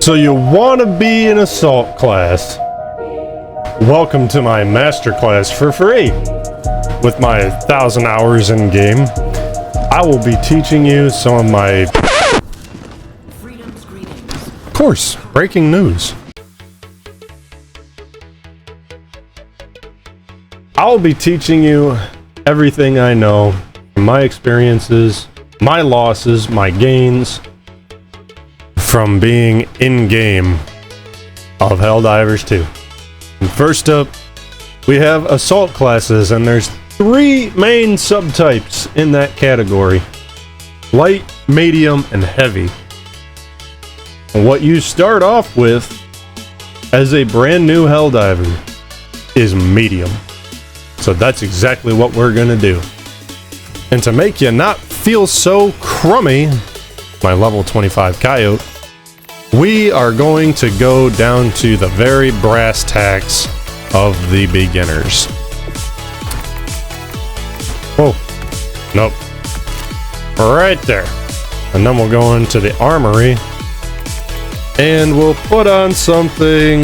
So you want to be an assault class? Welcome to my masterclass for free. With my 1,000 hours in game, I will be teaching you some of my... Of course, breaking news. I'll be teaching you everything I know, my experiences, my losses, my gains, from being in-game of Helldivers 2. And first up, we have assault classes, and there's 3 main subtypes in that category. Light, medium, and heavy. And what you start off with as a brand new Helldiver is medium. So that's exactly what we're gonna do. And to make you not feel so crummy, my level 25 coyote, we are going to go down to the very brass tacks of the beginners. Whoa. Nope. Right there. And then we'll go into the armory. And we'll put on something...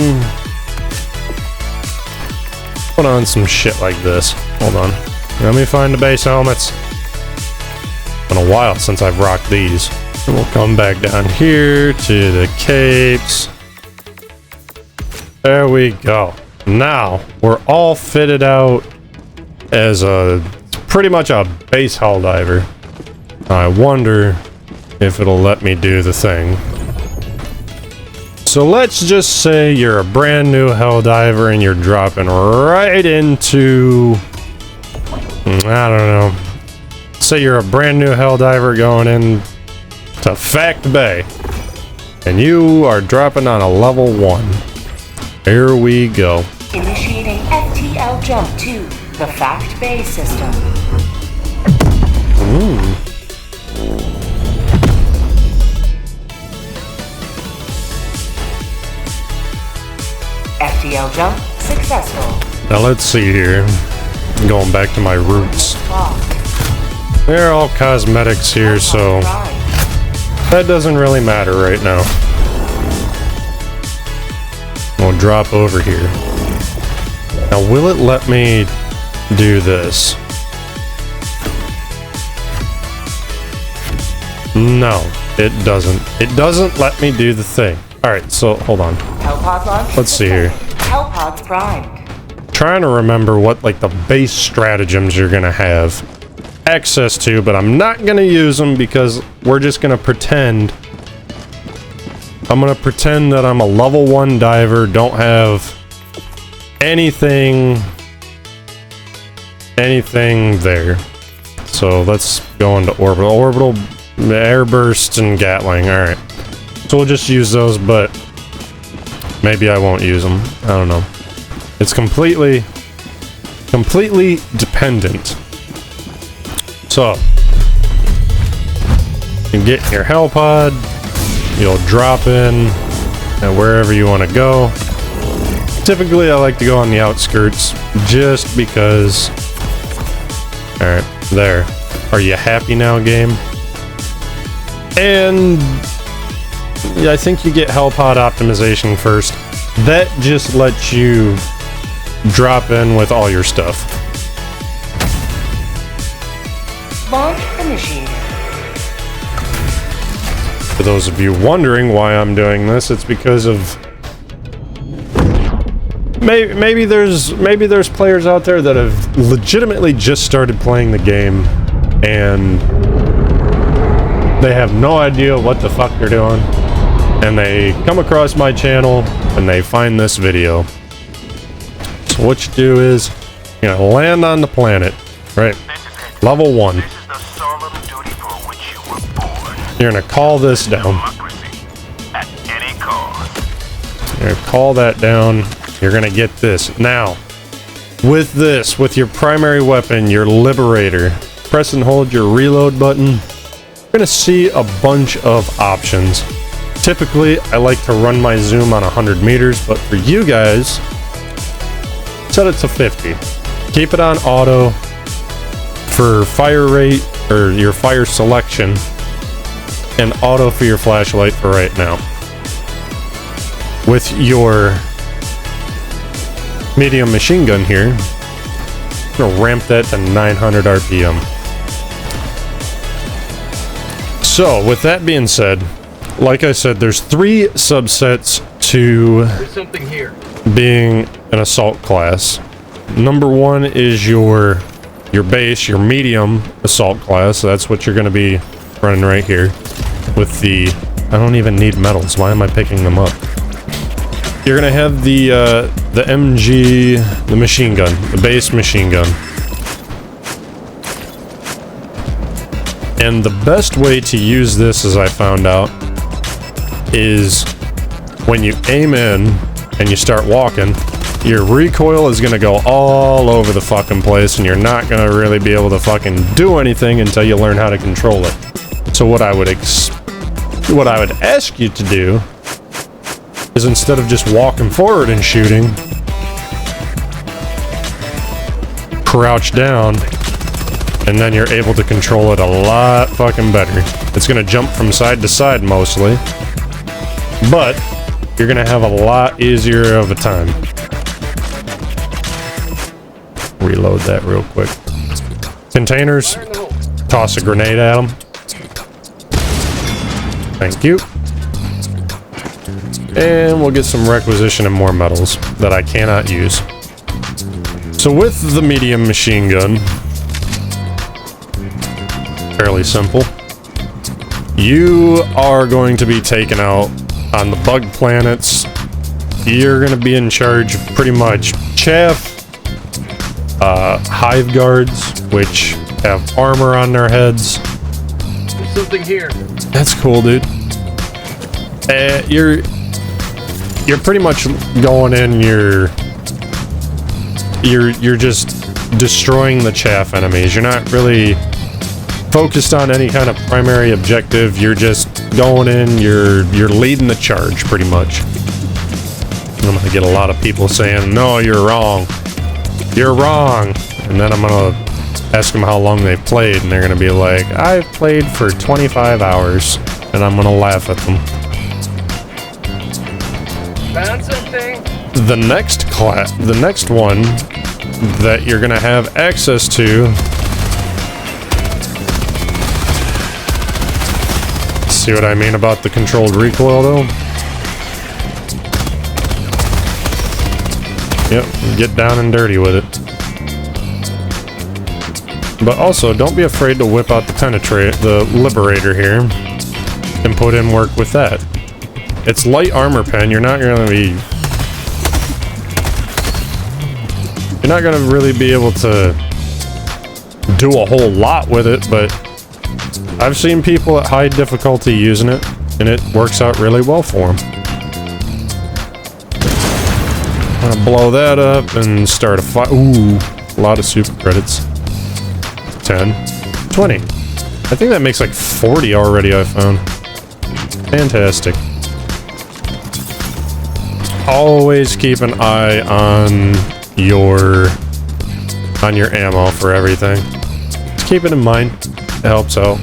Put on some shit like this. Hold on. Let me find the base helmets. Been a while since I've rocked these. And we'll come back down here to the capes. There we go. Now, we're all fitted out as pretty much a base Helldiver. I wonder if it'll let me do the thing. So let's just say you're a brand new Helldiver and you're dropping right into... I don't know. Say you're a brand new Helldiver going in to Fact Bay, and you are dropping on a level 1. Here we go. Initiating FTL jump to the Fact Bay system. FTL jump successful. Now let's see here. Going back to my roots. They're all cosmetics here, so that doesn't really matter right now. We'll drop over here. Now, will it let me do this? No, it doesn't. It doesn't let me do the thing. Alright, so hold on. Let's see here. Hellpods primed. Trying to remember what, like, the base stratagems you're gonna have access to, but I'm not gonna use them because we're just gonna pretend. I'm gonna pretend that I'm a level 1 diver, don't have anything there. So let's go into orbital, air burst, and Gatling. All right, so we'll just use those, but maybe I won't use them. I don't know. It's completely dependent. So, you get your hell pod, you'll drop in at wherever you want to go. Typically, I like to go on the outskirts just because. Alright, there. Are you happy now, game? And I think you get hell pod optimization first. That just lets you drop in with all your stuff. Launch initiated. For those of you wondering why I'm doing this, it's because of maybe there's players out there that have legitimately just started playing the game and they have no idea what the fuck they're doing, and they come across my channel and they find this video. So what you do is you're gonna land on the planet, right? Level 1. You're gonna call this down. You're gonna call that down. You're gonna get this. Now, with this, with your primary weapon, your Liberator, press and hold your reload button. You're gonna see a bunch of options. Typically, I like to run my zoom on 100 meters, but for you guys, set it to 50. Keep it on auto for fire rate, or your fire selection, and auto for your flashlight for right now. with your medium machine gun here. I'm gonna ramp that to 900 RPM. So, with that being said, like I said, there's 3 subsets to something here. being an assault class. Number 1 is your base, your medium assault class. So that's what you're going to be running right here with the... I don't even need medals. Why am I picking them up? You're going to have the MG, the machine gun, the base machine gun. And the best way to use this, as I found out, is when you aim in and you start walking, your recoil is going to go all over the fucking place, and you're not going to really be able to fucking do anything until you learn how to control it. So what I would ask you to do is, instead of just walking forward and shooting, crouch down, and then you're able to control it a lot fucking better. It's going to jump from side to side mostly, but you're going to have a lot easier of a time. Reload that real quick. Containers, toss a grenade at them. Thank you. And we'll get some requisition and more metals that I cannot use. So with the medium machine gun, fairly simple. You are going to be taken out on the bug planets. You're going to be in charge of pretty much chaff, hive guards, which have armor on their heads. There's something here. That's cool, dude. You're pretty much going in. You're just destroying the chaff enemies. You're not really focused on any kind of primary objective. You're just going in. You're leading the charge, pretty much. I'm gonna get a lot of people saying, "No, you're wrong. You're wrong," and then I'm gonna ask them how long they've played, and they're gonna be like, "I've played for 25 hours," and I'm gonna laugh at them. Found something. The next one that you're gonna have access to. See what I mean about the controlled recoil, though? Yep, get down and dirty with it. But also, don't be afraid to whip out the Liberator here and put in work with that. It's light armor pen. You're not gonna really be able to do a whole lot with it, but I've seen people at high difficulty using it, and it works out really well for them. I'm gonna blow that up and start a fight. Ooh, a lot of super credits. 10, 20. I think that makes like 40 already, I found. Fantastic. Always keep an eye on your ammo for everything. Just keep it in mind. It helps out.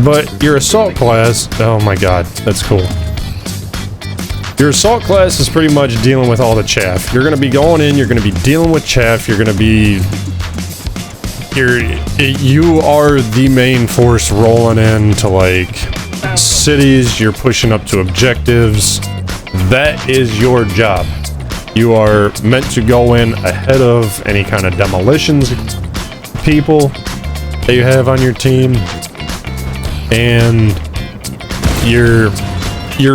But your assault class, oh my god, that's cool. Your assault class is pretty much dealing with all the chaff. You're going to be going in, you're going to be dealing with chaff, you are the main force rolling into like cities, you're pushing up to objectives. That is your job. You are meant to go in ahead of any kind of demolitions people that you have on your team, and you're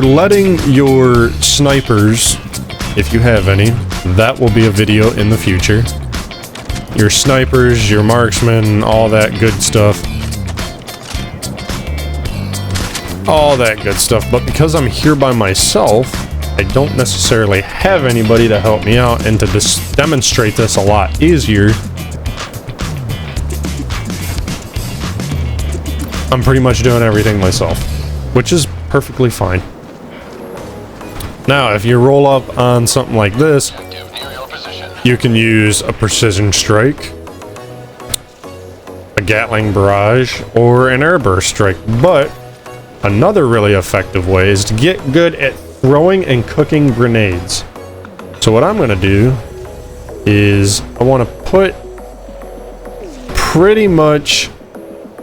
letting your snipers, if you have any, that will be a video in the future. Your snipers, your marksmen, all that good stuff. All that good stuff. But because I'm here by myself, I don't necessarily have anybody to help me out, and to demonstrate this a lot easier, I'm pretty much doing everything myself, which is perfectly fine. Now, if you roll up on something like this, you can use a precision strike, a Gatling barrage, or an airburst strike. But another really effective way is to get good at throwing and cooking grenades. So what I'm gonna do is I want to put pretty much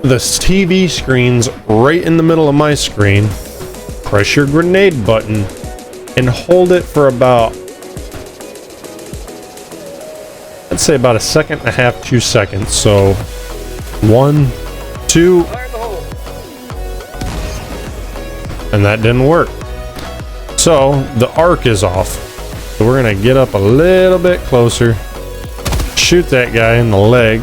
the TV screens right in the middle of my screen. Press your grenade button and hold it for about, let's say about 1.5 seconds, 2 seconds. So 1, 2, Fire in the hole. and that didn't work. So the arc is off. So we're gonna get up a little bit closer, shoot that guy in the leg.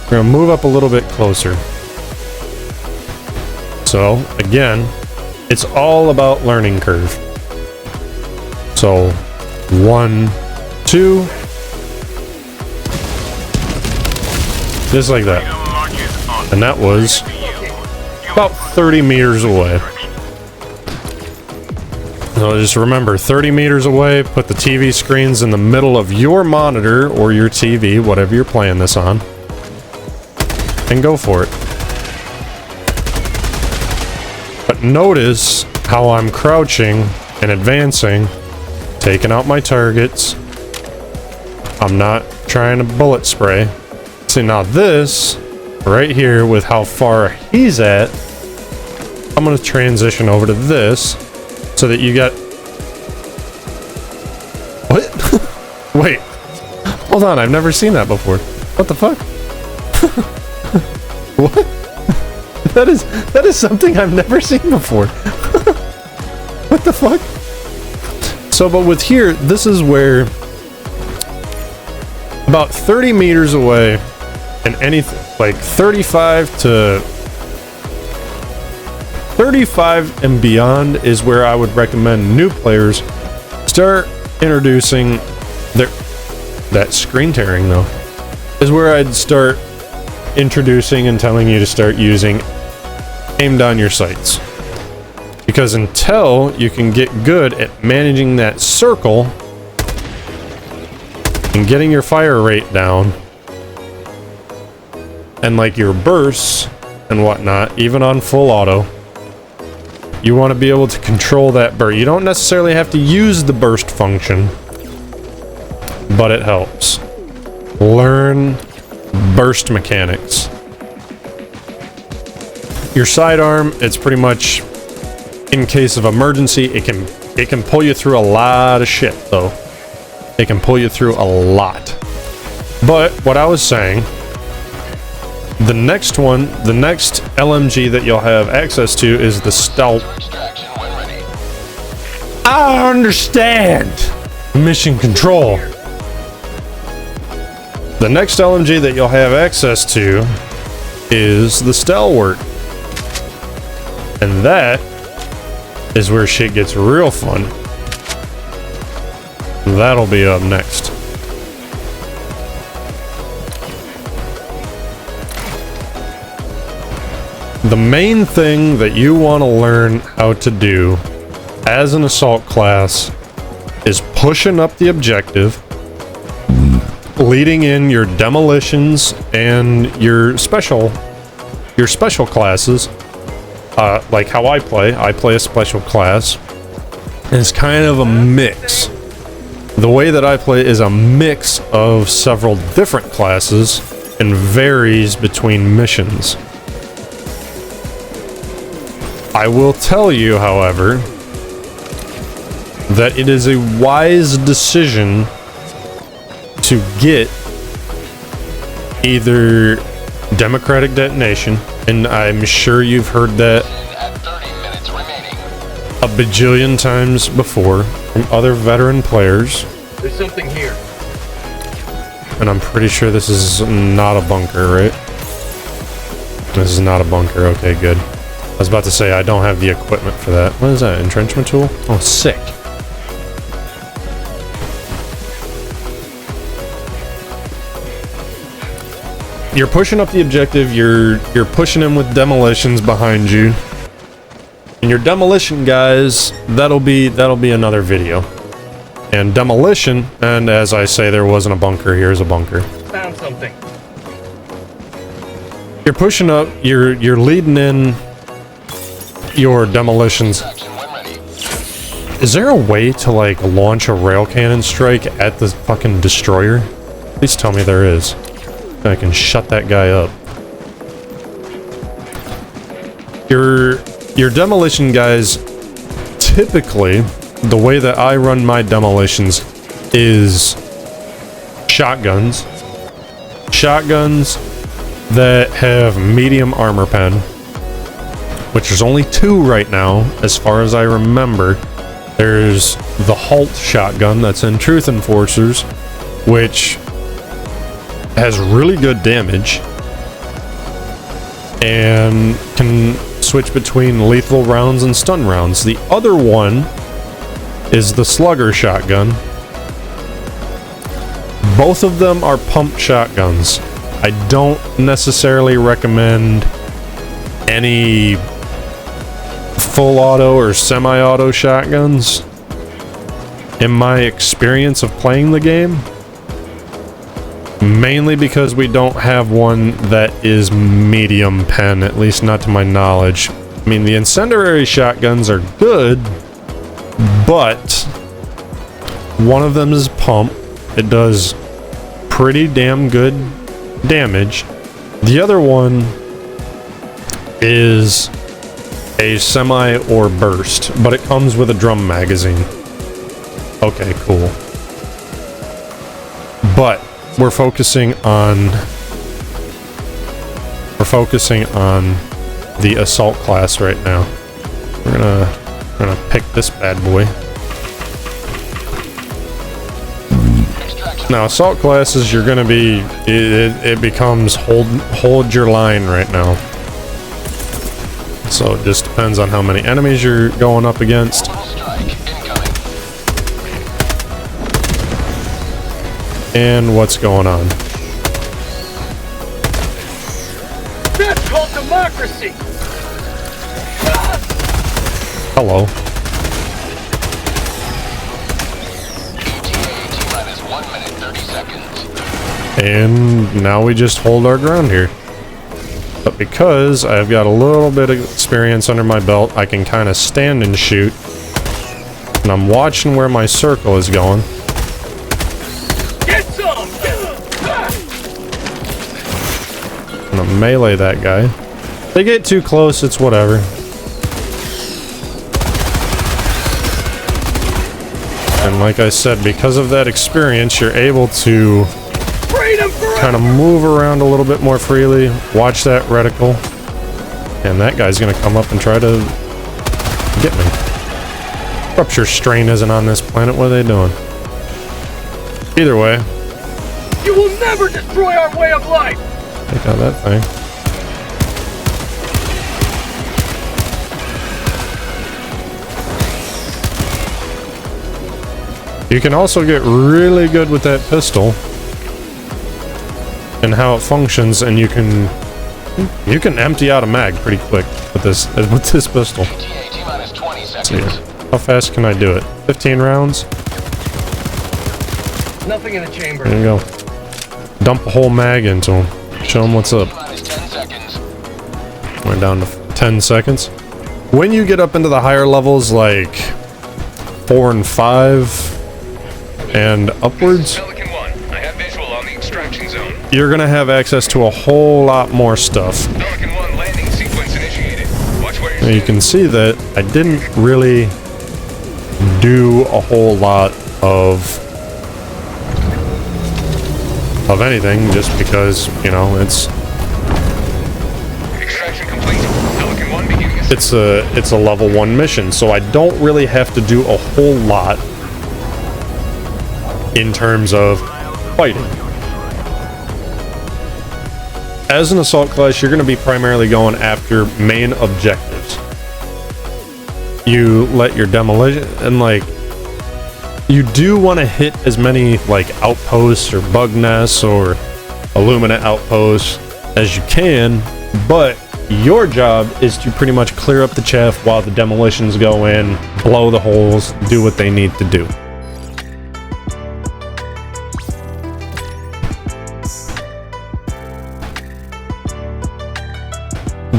We're gonna move up a little bit closer. So again, it's all about learning curve. So 1, 2, just like that. And that was about 30 meters away. So just remember, 30 meters away, put the TV screens in the middle of your monitor or your TV, whatever you're playing this on, and go for it. But notice how I'm crouching and advancing, taking out my targets. I'm not trying to bullet spray. See, now this right here, with how far he's at, I'm going to transition over to this so that you got... What? Wait. Hold on, I've never seen that before. What the fuck? What? That is something I've never seen before. What the fuck? So, but with here, this is where about 30 meters away, and anything like 35 and beyond is where I would recommend new players start introducing that screen tearing, though, is where I'd start introducing and telling you to start using aim down your sights. Because until you can get good at managing that circle and getting your fire rate down and like your bursts and whatnot, even on full auto, you want to be able to control that burst. You don't necessarily have to use the burst function, but it helps. Learn burst mechanics. Your sidearm, it's pretty much, in case of emergency, it can pull you through a lot of shit, though. It can pull you through a lot. But what I was saying, the next LMG that you'll have access to is the stealth. I understand. Mission control. The next LMG that you'll have access to is the stalwart. And that is where shit gets real fun. That'll be up next. The main thing that you want to learn how to do as an assault class is pushing up the objective, leading in your demolitions and your special classes. Like how I play a special class. And it's kind of a mix. The way that I play is a mix of several different classes and varies between missions. I will tell you, however, that it is a wise decision to get either Democratic Detonation, and I'm sure you've heard that a bajillion times before from other veteran players. There's something here. And I'm pretty sure this is not a bunker, right? This is not a bunker. Okay, good. I was about to say I don't have the equipment for that. What is that? Entrenchment tool? Oh, sick. You're pushing up the objective. You're pushing him with demolitions behind you. And your demolition guys, that'll be another video. And demolition, and as I say, there wasn't a bunker. Here's a bunker. Found something. You're pushing up. You're leading in your demolitions Is there a way to, like, launch a rail cannon strike at the fucking destroyer? Please tell me there is. I can shut that guy up. Your demolition guys, typically, the way that I run my demolitions is shotguns. Shotguns that have medium armor pen, which there's only 2 right now, as far as I remember. There's the Halt shotgun that's in Truth Enforcers, which has really good damage and can switch between lethal rounds and stun rounds. The other one is the Slugger shotgun. Both of them are pump shotguns. I don't necessarily recommend any full auto or semi-auto shotguns in my experience of playing the game, mainly because we don't have one that is medium pen, at least not to my knowledge. I mean, the incendiary shotguns are good, but one of them is pump. It does pretty damn good damage. The other one is a semi or burst, but it comes with a drum magazine. Okay, cool. But we're focusing on the assault class right now. We're gonna pick this bad boy. Now, assault classes, you're gonna be it becomes hold your line right now. So it just depends on how many enemies you're going up against. And what's going on. That's called democracy! Hello. T-minus 1 minute, 30 seconds. And now we just hold our ground here. But because I've got a little bit of experience under my belt, I can kind of stand and shoot. And I'm watching where my circle is going. Get some! I'm gonna melee that guy. If they get too close, it's whatever. And like I said, because of that experience, you're able to kind of move around a little bit more freely. Watch that reticle. And that guy's gonna come up and try to get me. Rupture strain isn't on this planet. What are they doing? Either way. You will never destroy our way of life! Take out that thing. You can also get really good with that pistol and how it functions, and you can empty out a mag pretty quick with this pistol. T-minus 20 Let's see. seconds. How fast can I do it? 15 rounds? Nothing in the chamber. There you go. Dump a whole mag into him. Show him what's up. T-minus 10 seconds. We're down to 10 seconds. When you get up into the higher levels, like 4 and 5 and upwards, Pelican 1, I have visual on the extraction zone. you're gonna have access to a whole lot more stuff. Pelican 1 landing sequence initiated. Watch where Now you're you can see that I didn't really do a whole lot of anything, just because, you know, it's Extraction complete. Pelican 1 beginning it's a level 1 mission, so I don't really have to do a whole lot in terms of fighting. As an assault class, you're going to be primarily going after main objectives. You let your demolition, and like, you do want to hit as many like outposts or bug nests or Illumina outposts as you can, but your job is to pretty much clear up the chaff while the demolitions go in, blow the holes, do what they need to do.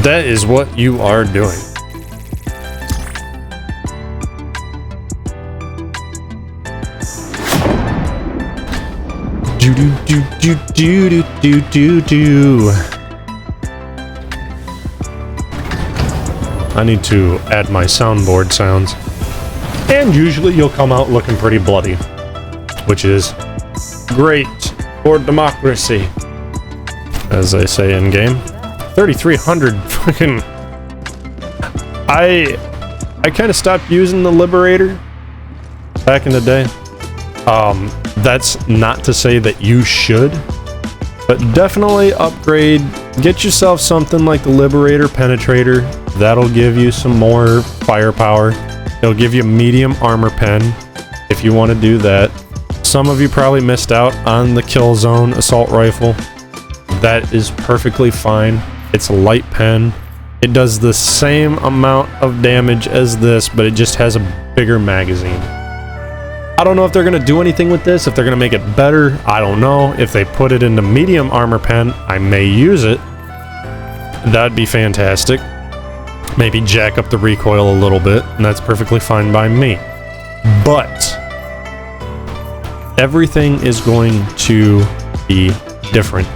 That is what you are doing. Do do do do do do do do. I need to add my soundboard sounds. And usually you'll come out looking pretty bloody, which is great for democracy, as they say in game. 3,300 fucking. I kind of stopped using the Liberator back in the day. That's not to say that you should, but definitely upgrade. Get yourself something like the Liberator Penetrator. That'll give you some more firepower. It'll give you medium armor pen if you want to do that. Some of you probably missed out on the Killzone assault rifle. That is perfectly fine. It's a light pen. It does the same amount of damage as this, but it just has a bigger magazine. I don't know if they're going to do anything with this, if they're going to make it better. I don't know. If they put it into medium armor pen, I may use it. That'd be fantastic. Maybe jack up the recoil a little bit, and that's perfectly fine by me. But everything is going to be different.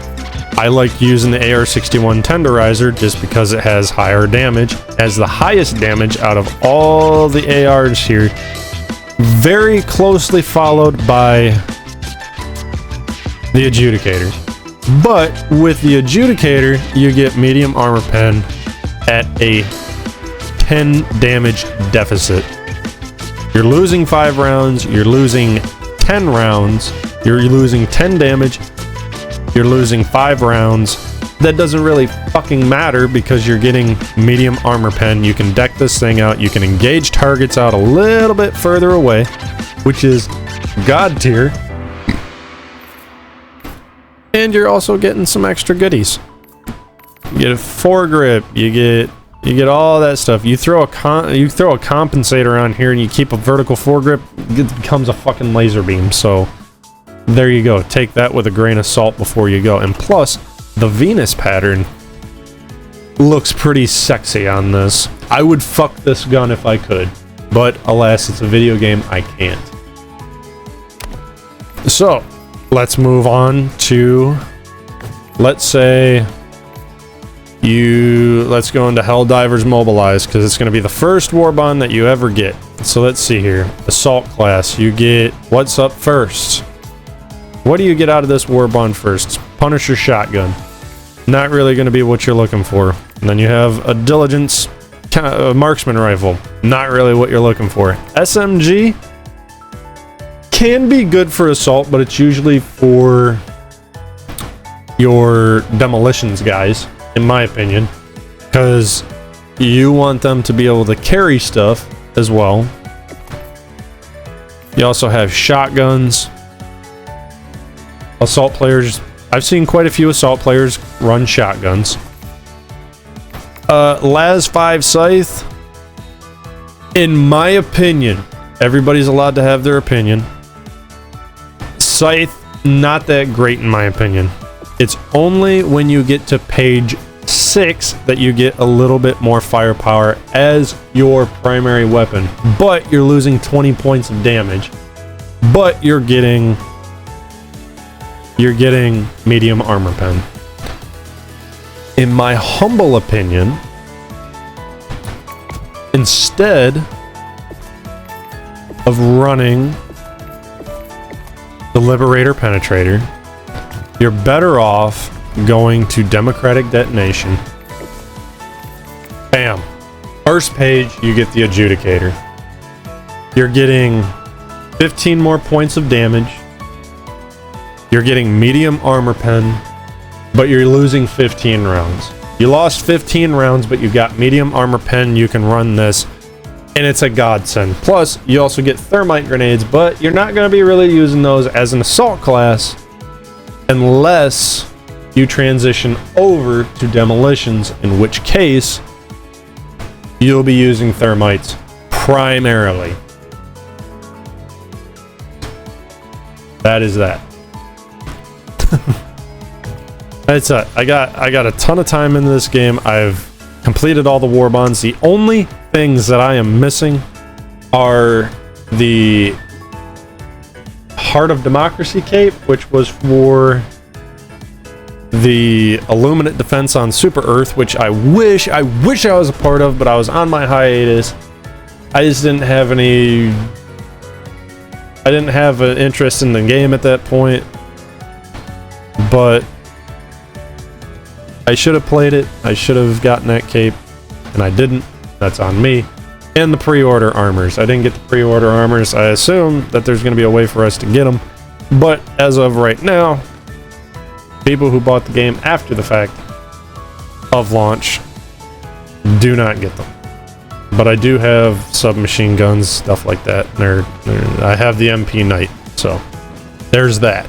I like using the AR-61 Tenderizer just because it has higher damage, has the highest damage out of all the ARs here. Very closely followed by the Adjudicator. But with the Adjudicator, you get medium armor pen at a 10 damage deficit. You're losing 5 rounds, you're losing 10 rounds, you're losing 10 damage, you're losing 5 rounds. That doesn't really fucking matter because you're getting medium armor pen. You can deck this thing out. You can engage targets out a little bit further away, which is god tier. And you're also getting some extra goodies. You get a foregrip. You get all that stuff. You throw a compensator on here and you keep a vertical foregrip. It becomes a fucking laser beam. So there you go. Take that with a grain of salt before you go. And plus, the Venus pattern looks pretty sexy on this. I would fuck this gun if I could, but alas, it's a video game, I can't. So, let's move on to, let's say, let's go into Helldivers Mobilized, because it's going to be the first war bond that you ever get. So let's see here. Assault class, you get, what's up first? What do you get out of this war bond first? Punisher shotgun. Not really going to be what you're looking for. And then you have a Diligence marksman rifle. Not really what you're looking for. SMG can be good for assault, but it's usually for your demolitions guys, in my opinion, because you want them to be able to carry stuff as well. You also have shotguns. Assault players, I've seen quite a few assault players run shotguns. Las 5 Scythe, in my opinion, everybody's allowed to have their opinion. Scythe, not that great in my opinion. It's only when you get to page 6 that you get a little bit more firepower as your primary weapon. But you're losing 20 points of damage. But you're getting medium armor pen. In my humble opinion, instead of running the Liberator Penetrator, you're better off going to Democratic Detonation. Bam. First page, you get the Adjudicator. You're getting 15 more points of damage. You're getting medium armor pen, but you're losing 15 rounds. You lost 15 rounds, but you got medium armor pen. You can run this, and it's a godsend. Plus, you also get thermite grenades, but you're not going to be really using those as an assault class unless you transition over to demolitions, in which case you'll be using thermites primarily. That is that. That's it. I got a ton of time into this game. I've completed all the war bonds. The only things that I am missing are the Heart of Democracy cape, which was for the Illuminate defense on Super Earth, which I wish I was a part of, but I was on my hiatus. I just didn't have an interest in the game at that point. But I should have played it. I should have gotten that cape, and I didn't. That's on me. And the pre-order armors. I didn't get the pre-order armors. I assume that there's going to be a way for us to get them. But as of right now, people who bought the game after the fact of launch do not get them. But I do have submachine guns, stuff like that. I have the MP Knight, so there's that.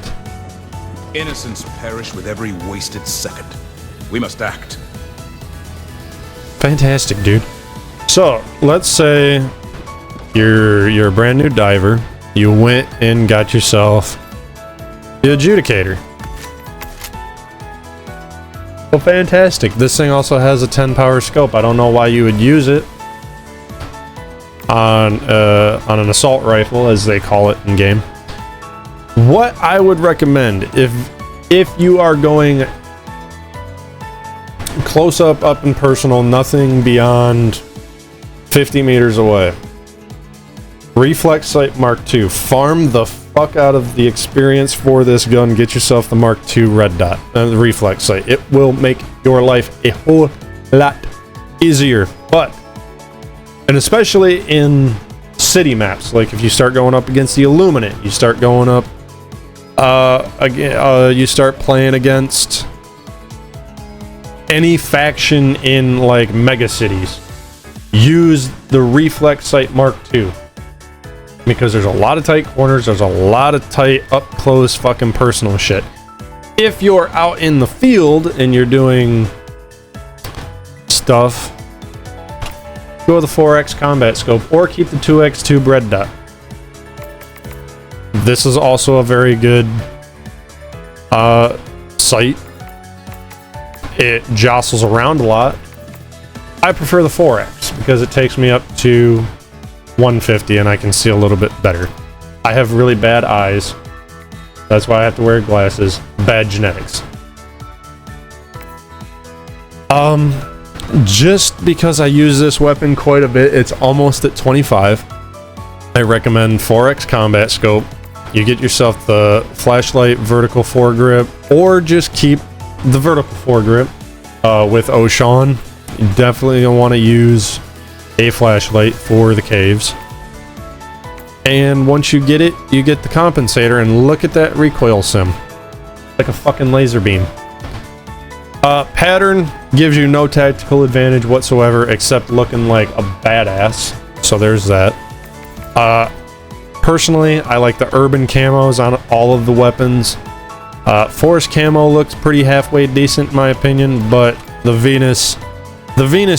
Innocents perish with every wasted second. We must act. Fantastic, dude. So let's say you're a brand new diver. You went and got yourself the Adjudicator. Well, fantastic. This thing also has a 10 power scope. I don't know why you would use it on an assault rifle, as they call it in game. What I would recommend, if you are going close up and personal, nothing beyond 50 meters away, Reflex Sight Mark II. Farm the fuck out of the experience for this gun. Get yourself the Mark II red dot, the Reflex Sight. It will make your life a whole lot easier. And especially in city maps, like if you start going up against the Illuminate, you start going up you start playing against any faction in like mega cities, use the Reflex Sight Mark II, because there's a lot of tight corners, there's a lot of tight up close fucking personal shit. If you're out in the field and you're doing stuff, go with the 4x combat scope or keep the 2x2 red dot. This is also a very good sight. It jostles around a lot. I prefer the 4x because it takes me up to 150 and I can see a little bit better. I have really bad eyes. That's why I have to wear glasses. Bad genetics. Just because I use this weapon quite a bit, it's almost at 25. I recommend 4x combat scope. You get yourself the flashlight vertical foregrip, or just keep the vertical foregrip with Ocean. You definitely gonna want to use a flashlight for the caves. And once you get it, you get the compensator, and look at that recoil sim. Like a fucking laser beam. Pattern gives you no tactical advantage whatsoever except looking like a badass. So there's that. Personally, I like the urban camos on all of the weapons. Forest camo looks pretty halfway decent in my opinion, but the Venus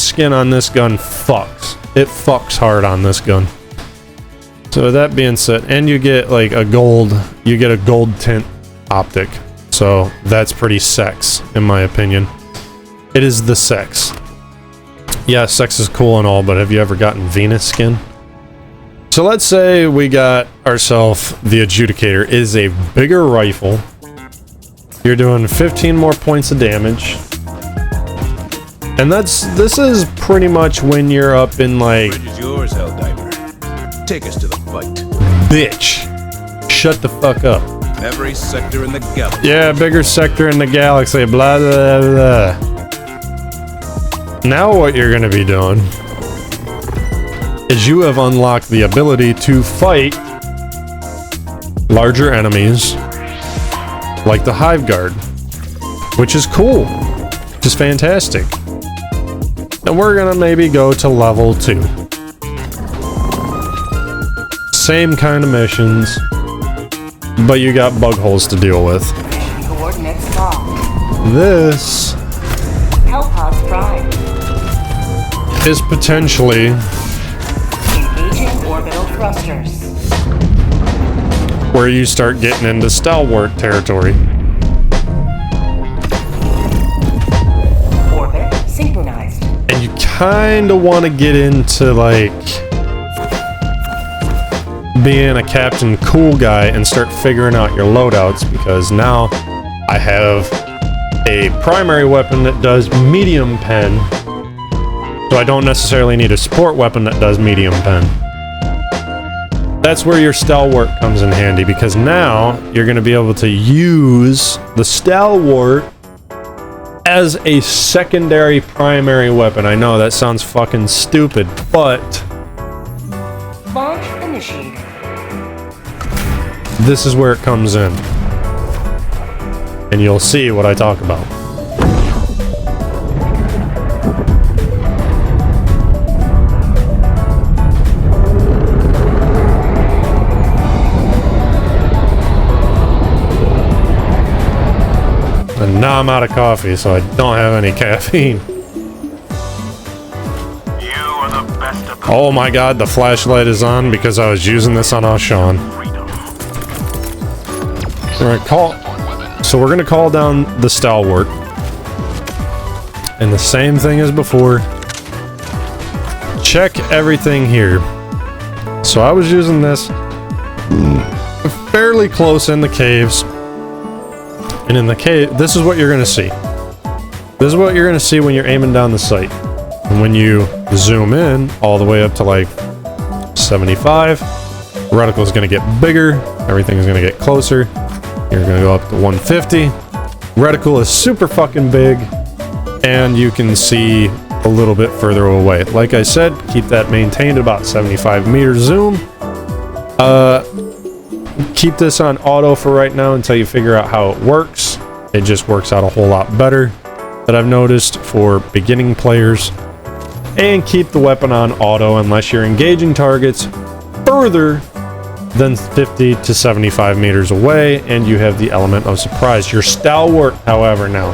skin on this gun fucks. It fucks hard on this gun. So that being said, and you get like a gold tint optic. So that's pretty sex, in my opinion. It is the sex. Yeah, sex is cool and all, but have you ever gotten Venus skin? So let's say we got ourselves the Adjudicator. It is a bigger rifle. You're doing 15 more points of damage. And this is pretty much when you're up in like... Bridge is yours, Helldiver. Take us to the fight. Bitch. Shut the fuck up. Every sector in the galaxy. Yeah, bigger sector in the galaxy, blah, blah, blah. Now what you're gonna be doing is you have unlocked the ability to fight larger enemies like the Hive Guard, which is cool, which is fantastic. And we're gonna maybe go to level 2. Same kind of missions, but you got bug holes to deal with. Coordinates locked. This Hellpods prime. is potentially Engaging orbital thrusters. where you start getting into stalwart territory. Orbit synchronized. And you kind of want to get into like being a Captain Cool guy and start figuring out your loadouts, because now I have a primary weapon that does medium pen, so I don't necessarily need a support weapon that does medium pen. That's where your stalwart comes in handy, because now you're going to be able to use the stalwart as a secondary primary weapon. I know that sounds fucking stupid, but Launch initiated. this is where it comes in. And you'll see what I talk about. And now I'm out of coffee, so I don't have any caffeine. Oh my god, the flashlight is on because I was using this on Sean. So we're gonna call down the stalwart. And the same thing as before. Check everything here. So I was using this fairly close in the caves. And in the cave, this is what you're gonna see. This is what you're gonna see when you're aiming down the sight. And when you zoom in all the way up to like 75, reticle is going to get bigger, everything is going to get closer. You're going to go up to 150. Reticle is super fucking big, and you can see a little bit further away. Like I said, keep that maintained at about 75 meter zoom. Keep this on auto for right now until you figure out how it works. It just works out a whole lot better that I've noticed for beginning players. And keep the weapon on auto unless you're engaging targets further than 50 to 75 meters away, and you have the element of surprise. Your stalwart, however, now,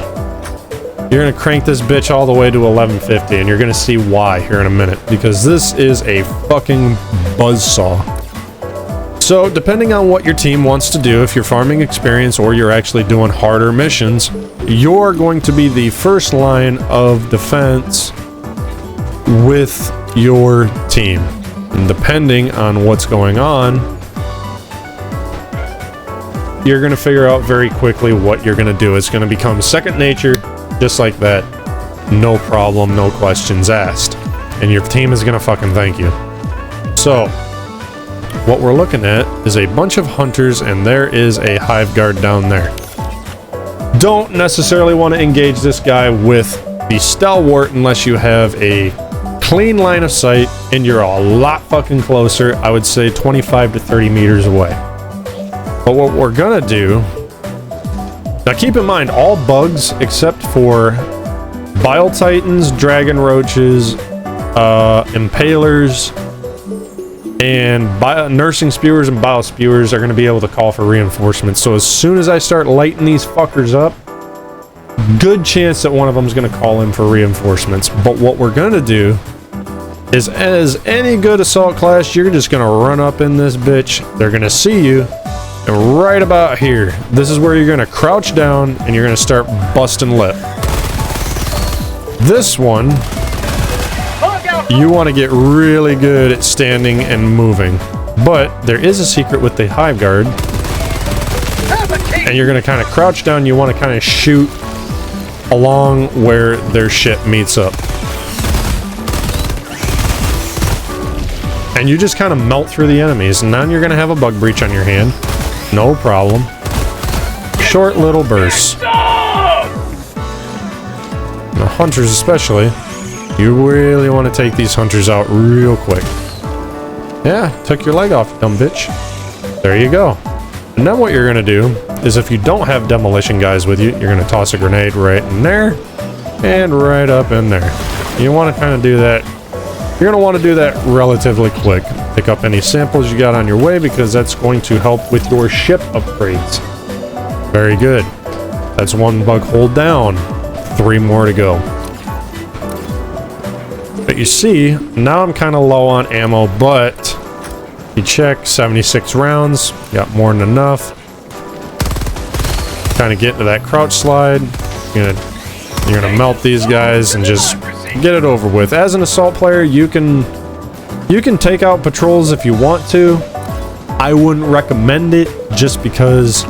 you're going to crank this bitch all the way to 1150, and you're going to see why here in a minute, because this is a fucking buzzsaw. So, depending on what your team wants to do, if you're farming experience or you're actually doing harder missions, you're going to be the first line of defense with your team. And depending on what's going on, you're going to figure out very quickly what you're going to do. It's going to become second nature, just like that. No problem, no questions asked. And your team is going to fucking thank you. So, what we're looking at is a bunch of hunters, and there is a hive guard down there. Don't necessarily want to engage this guy with the stalwart unless you have a clean line of sight and you're a lot fucking closer. I would say 25 to 30 meters away. But what we're gonna do, now keep in mind, all bugs except for bile titans, dragon roaches, impalers, and nursing spewers and bile spewers are going to be able to call for reinforcements. So as soon as I start lighting these fuckers up, good chance that one of them is going to call in for reinforcements. But what we're going to do is, as any good assault class, you're just going to run up in this bitch. They're going to see you, and right about here, this is where you're going to crouch down and you're going to start busting lip. This one, you want to get really good at standing and moving. But there is a secret with the hive guard. And you're going to kind of crouch down. You want to kind of shoot along where their shit meets up. And you just kind of melt through the enemies. And now you're going to have a bug breach on your hand. No problem. Short little bursts. The hunters especially. You really want to take these hunters out real quick. Yeah, took your leg off, dumb bitch. There you go. And then what you're going to do is, if you don't have demolition guys with you, you're going to toss a grenade right in there and right up in there. You want to kind of do that. You're going to want to do that relatively quick. Pick up any samples you got on your way, because that's going to help with your ship upgrades. Very good. That's one bug hold down. 3 more to go. But you see, now I'm kind of low on ammo, but you check 76 rounds, got more than enough. Kind of get into that crouch slide. You're gonna melt these guys and just get it over with. As an assault player, you can take out patrols if you want to, I wouldn't recommend it just because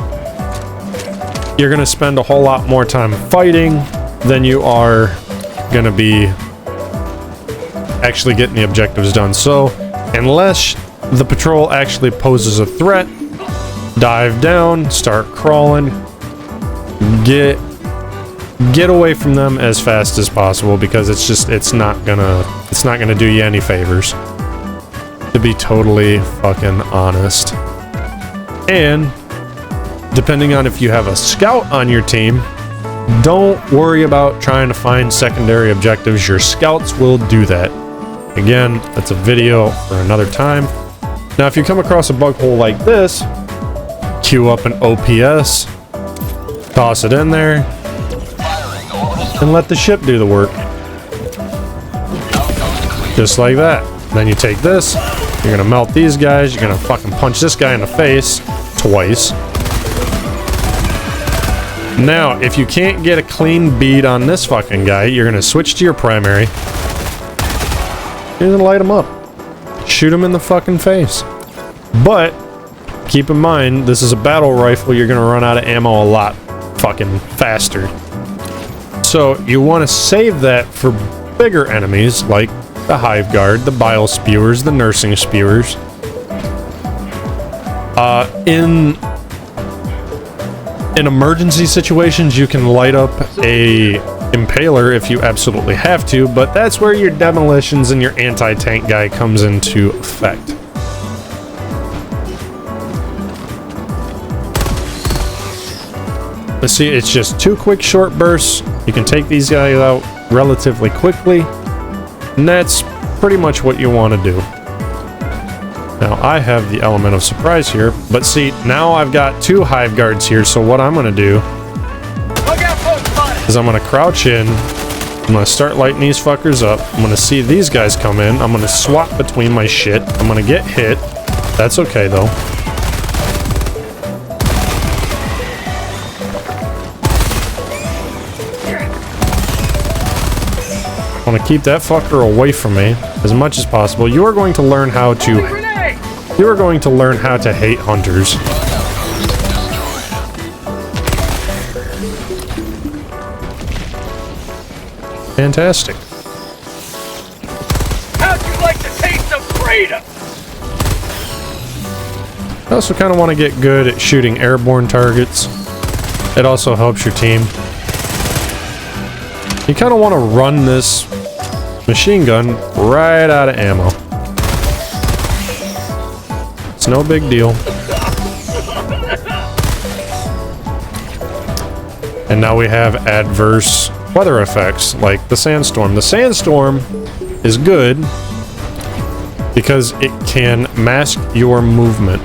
you're going to spend a whole lot more time fighting than you are going to be actually getting the objectives done. So, unless the patrol actually poses a threat, dive down, start crawling, get away from them as fast as possible, because it's not gonna do you any favors, to be totally fucking honest. And depending on if you have a scout on your team, don't worry about trying to find secondary objectives. Your scouts will do that. Again, that's a video for another time. Now, if you come across a bug hole like this, queue up an OPS, toss it in there, and let the ship do the work. Just like that. Then you take this, you're gonna melt these guys, you're gonna fucking punch this guy in the face twice. Now, if you can't get a clean bead on this fucking guy, you're gonna switch to your primary. You're gonna light him up. Shoot him in the fucking face. But keep in mind, this is a battle rifle. You're gonna run out of ammo a lot fucking faster. So you want to save that for bigger enemies like the Hive Guard, the Bile Spewers, the Nursing Spewers. In emergency situations, you can light up a Impaler if you absolutely have to, but that's where your demolitions and your anti-tank guy comes into effect. Let's see, it's just 2 quick short bursts. You can take these guys out relatively quickly, and that's pretty much what you want to do. Now, I have the element of surprise here, but see, now I've got 2 Hive Guards here, so what I'm going to do is I'm going to crouch in, I'm going to start lighting these fuckers up, I'm going to see these guys come in, I'm going to swap between my shit, I'm going to get hit, that's okay though. I want to keep that fucker away from me as much as possible. You are going to learn how to hate hunters. Fantastic. How'd you like the taste of freedom? I also kind of want to get good at shooting airborne targets. It also helps your team. You kind of want to run this machine gun right out of ammo. It's no big deal. And now we have adverse weather effects like the sandstorm. The sandstorm is good because it can mask your movement.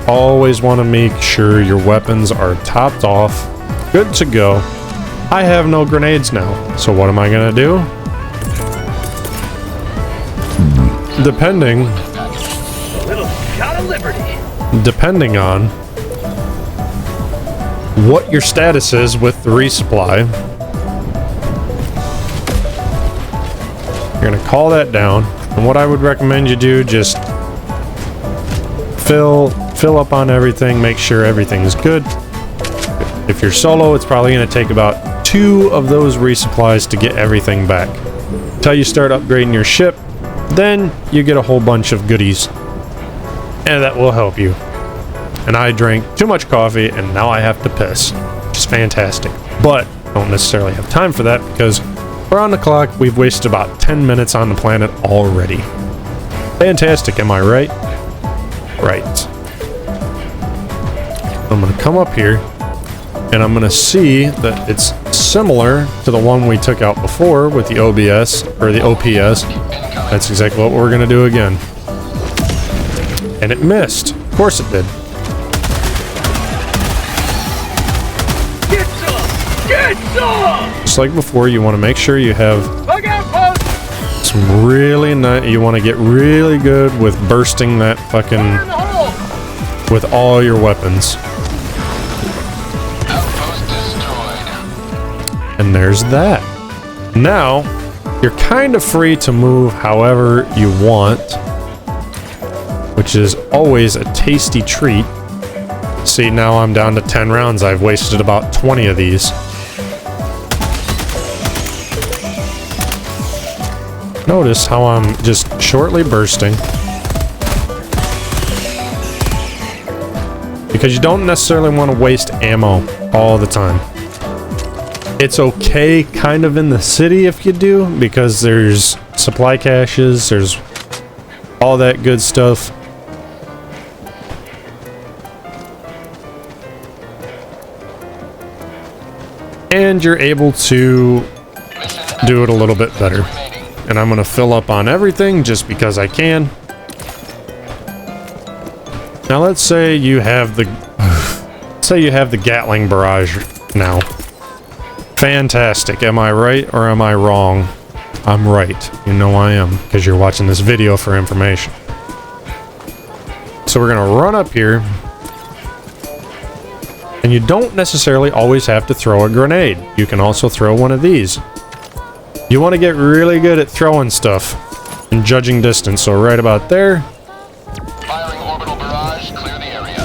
Always want to make sure your weapons are topped off, good to go. I have no grenades now, so what am I gonna do? Depending on what your status is with the resupply, you're gonna call that down, and what I would recommend you do, just fill up on everything, make sure everything's good. If you're solo, it's probably going to take about 2 of those resupplies to get everything back. Until you start upgrading your ship, then you get a whole bunch of goodies, and that will help you. And I drank too much coffee, and now I have to piss, which is fantastic. But I don't necessarily have time for that because we're on the clock. We've wasted about 10 minutes on the planet already. Fantastic, am I right? Right. I'm going to come up here, and I'm going to see that it's similar to the one we took out before with the OBS, or the OPS. That's exactly what we're going to do again. And it missed. Of course it did. Get some! Get some! Just like before, you want to make sure you have Look out, folks! some really nice... You want to get really good with bursting that fucking... Fire in the hole! with all your weapons. Outpost destroyed. And there's that. Now, you're kind of free to move however you want, which is always a tasty treat. See, now I'm down to 10 rounds. I've wasted about 20 of these. Notice how I'm just shortly bursting. Because you don't necessarily want to waste ammo all the time. It's okay kind of in the city if you do, because there's supply caches, there's all that good stuff. And you're able to do it a little bit better. And I'm gonna fill up on everything just because I can. Now let's say you have the Gatling barrage now. Fantastic. Am I right or am I wrong? I'm right. You know I am, because you're watching this video for information. So we're gonna run up here. And you don't necessarily always have to throw a grenade. You can also throw one of these. You want to get really good at throwing stuff and judging distance. So right about there. Firing orbital barrage, clear the area.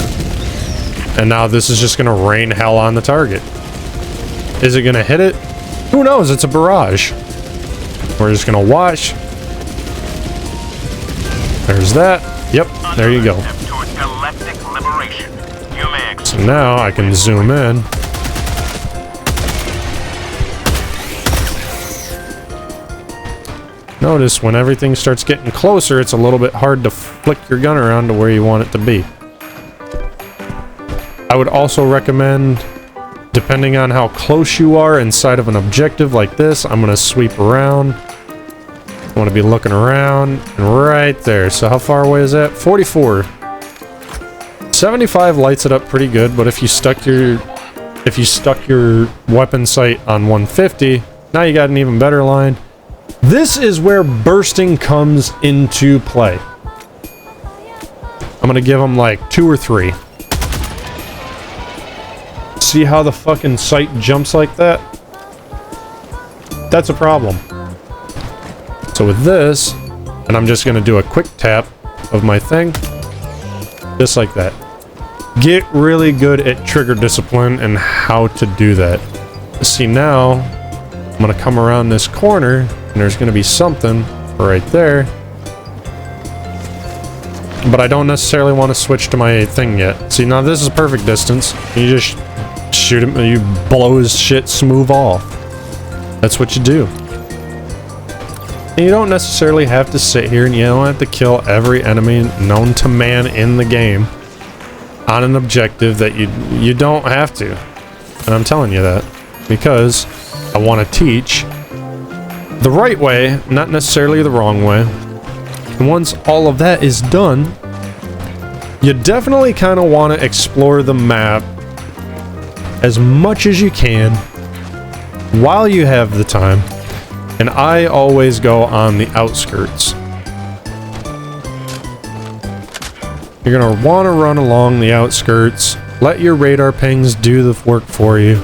And now this is just going to rain hell on the target. Is it going to hit it? Who knows? It's a barrage. We're just going to watch. There's that. Yep, there you go. So now I can zoom in. Notice when everything starts getting closer, it's a little bit hard to flick your gun around to where you want it to be. I would also recommend, depending on how close you are inside of an objective like this, I'm going to sweep around. I want to be looking around, and right there. So how far away is that? 44. 75 lights it up pretty good, but if you stuck your weapon sight on 150, now you got an even better line. This is where bursting comes into play. I'm gonna give them like 2 or 3. See how the fucking sight jumps like that? That's a problem. So with this, and I'm just gonna do a quick tap of my thing, just like that. Get really good at trigger discipline and how to do that. See, now I'm gonna come around this corner and there's gonna be something right there, but I don't necessarily want to switch to my thing yet. See, now this is perfect distance. You just shoot him, you blow his shit smooth off. That's what you do. And you don't necessarily have to sit here and you don't have to kill every enemy known to man in the game on an objective that you don't have to. And I'm telling you that because I want to teach the right way, not necessarily the wrong way. And once all of that is done, you definitely kind of want to explore the map as much as you can while you have the time. And I always go on the outskirts. You're gonna want to run along the outskirts. Let your radar pings do the work for you.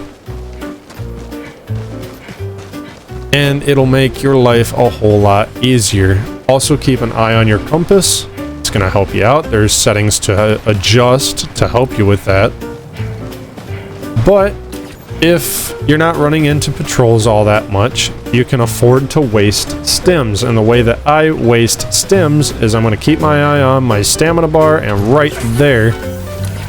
And it'll make your life a whole lot easier. Also keep an eye on your compass. It's gonna help you out. There's settings to adjust to help you with that. But if you're not running into patrols all that much, you can afford to waste stims. And the way that I waste stims is I'm going to keep my eye on my stamina bar, and right there,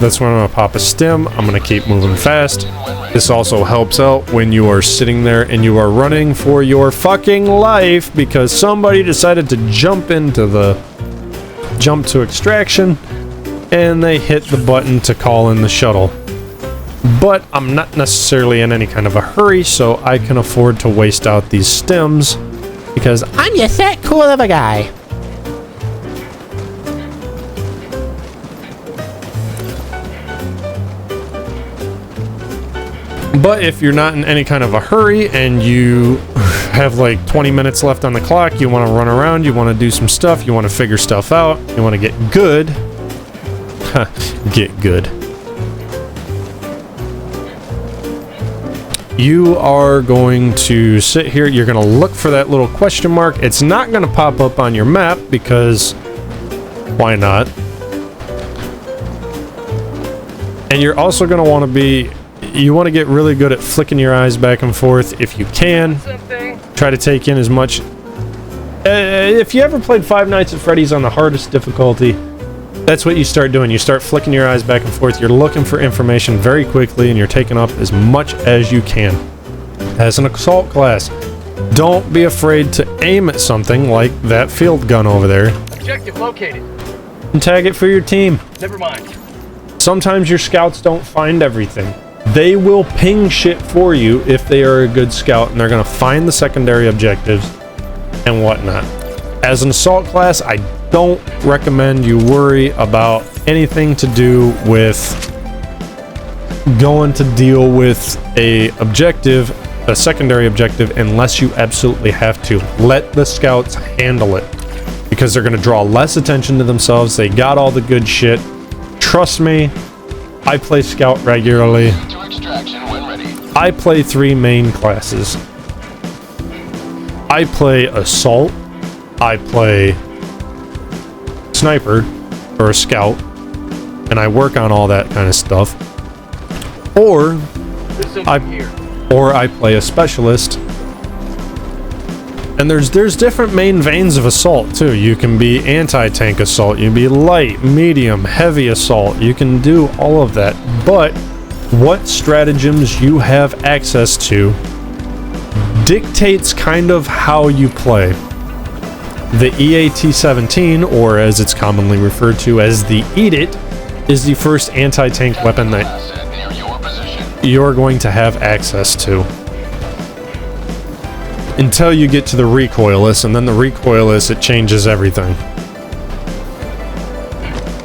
that's when I'm going to pop a stim. I'm going to keep moving fast. This also helps out when you are sitting there and you are running for your fucking life because somebody decided to jump to extraction and they hit the button to call in the shuttle. But I'm not necessarily in any kind of a hurry, so I can afford to waste out these stims because I'm just that cool of a guy. But if you're not in any kind of a hurry and you have like 20 minutes left on the clock, you want to run around, you want to do some stuff, you want to figure stuff out, you want to get good. Get good. you are going to sit here. You're going to look for that little question mark. It's not going to pop up on your map because why not? And you're also going to want to be, you want to get really good at flicking your eyes back and forth if you can. Try to take in as much. If you ever played Five Nights at Freddy's on the hardest difficulty, that's what you start doing. You start flicking your eyes back and forth. You're looking for information very quickly, and you're taking up as much as you can. As an assault class, don't be afraid to aim at something like that field gun over there. Objective located. And tag it for your team. Never mind. Sometimes your scouts don't find everything. They will ping shit for you if they are a good scout, and they're going to find the secondary objectives and whatnot. As an assault class, I don't recommend you worry about anything to do with going to deal with a secondary objective, unless you absolutely have to. Let the scouts handle it, because they're going to draw less attention to themselves. They got all the good shit. Trust me, I play scout regularly. To extraction when ready. I play 3 main classes. I play assault, I play sniper or a scout, and I work on all that kind of stuff. Or I play a specialist. And there's different main veins of assault too. You can be anti-tank assault, you can be light, medium, heavy assault. You can do all of that. But what stratagems you have access to dictates kind of how you play. The EAT-17, or as it's commonly referred to as the Eat It, is the first anti-tank weapon that Asset near your position. you're going to have access to. Until you get to the recoilless, and then the recoilless, it changes everything.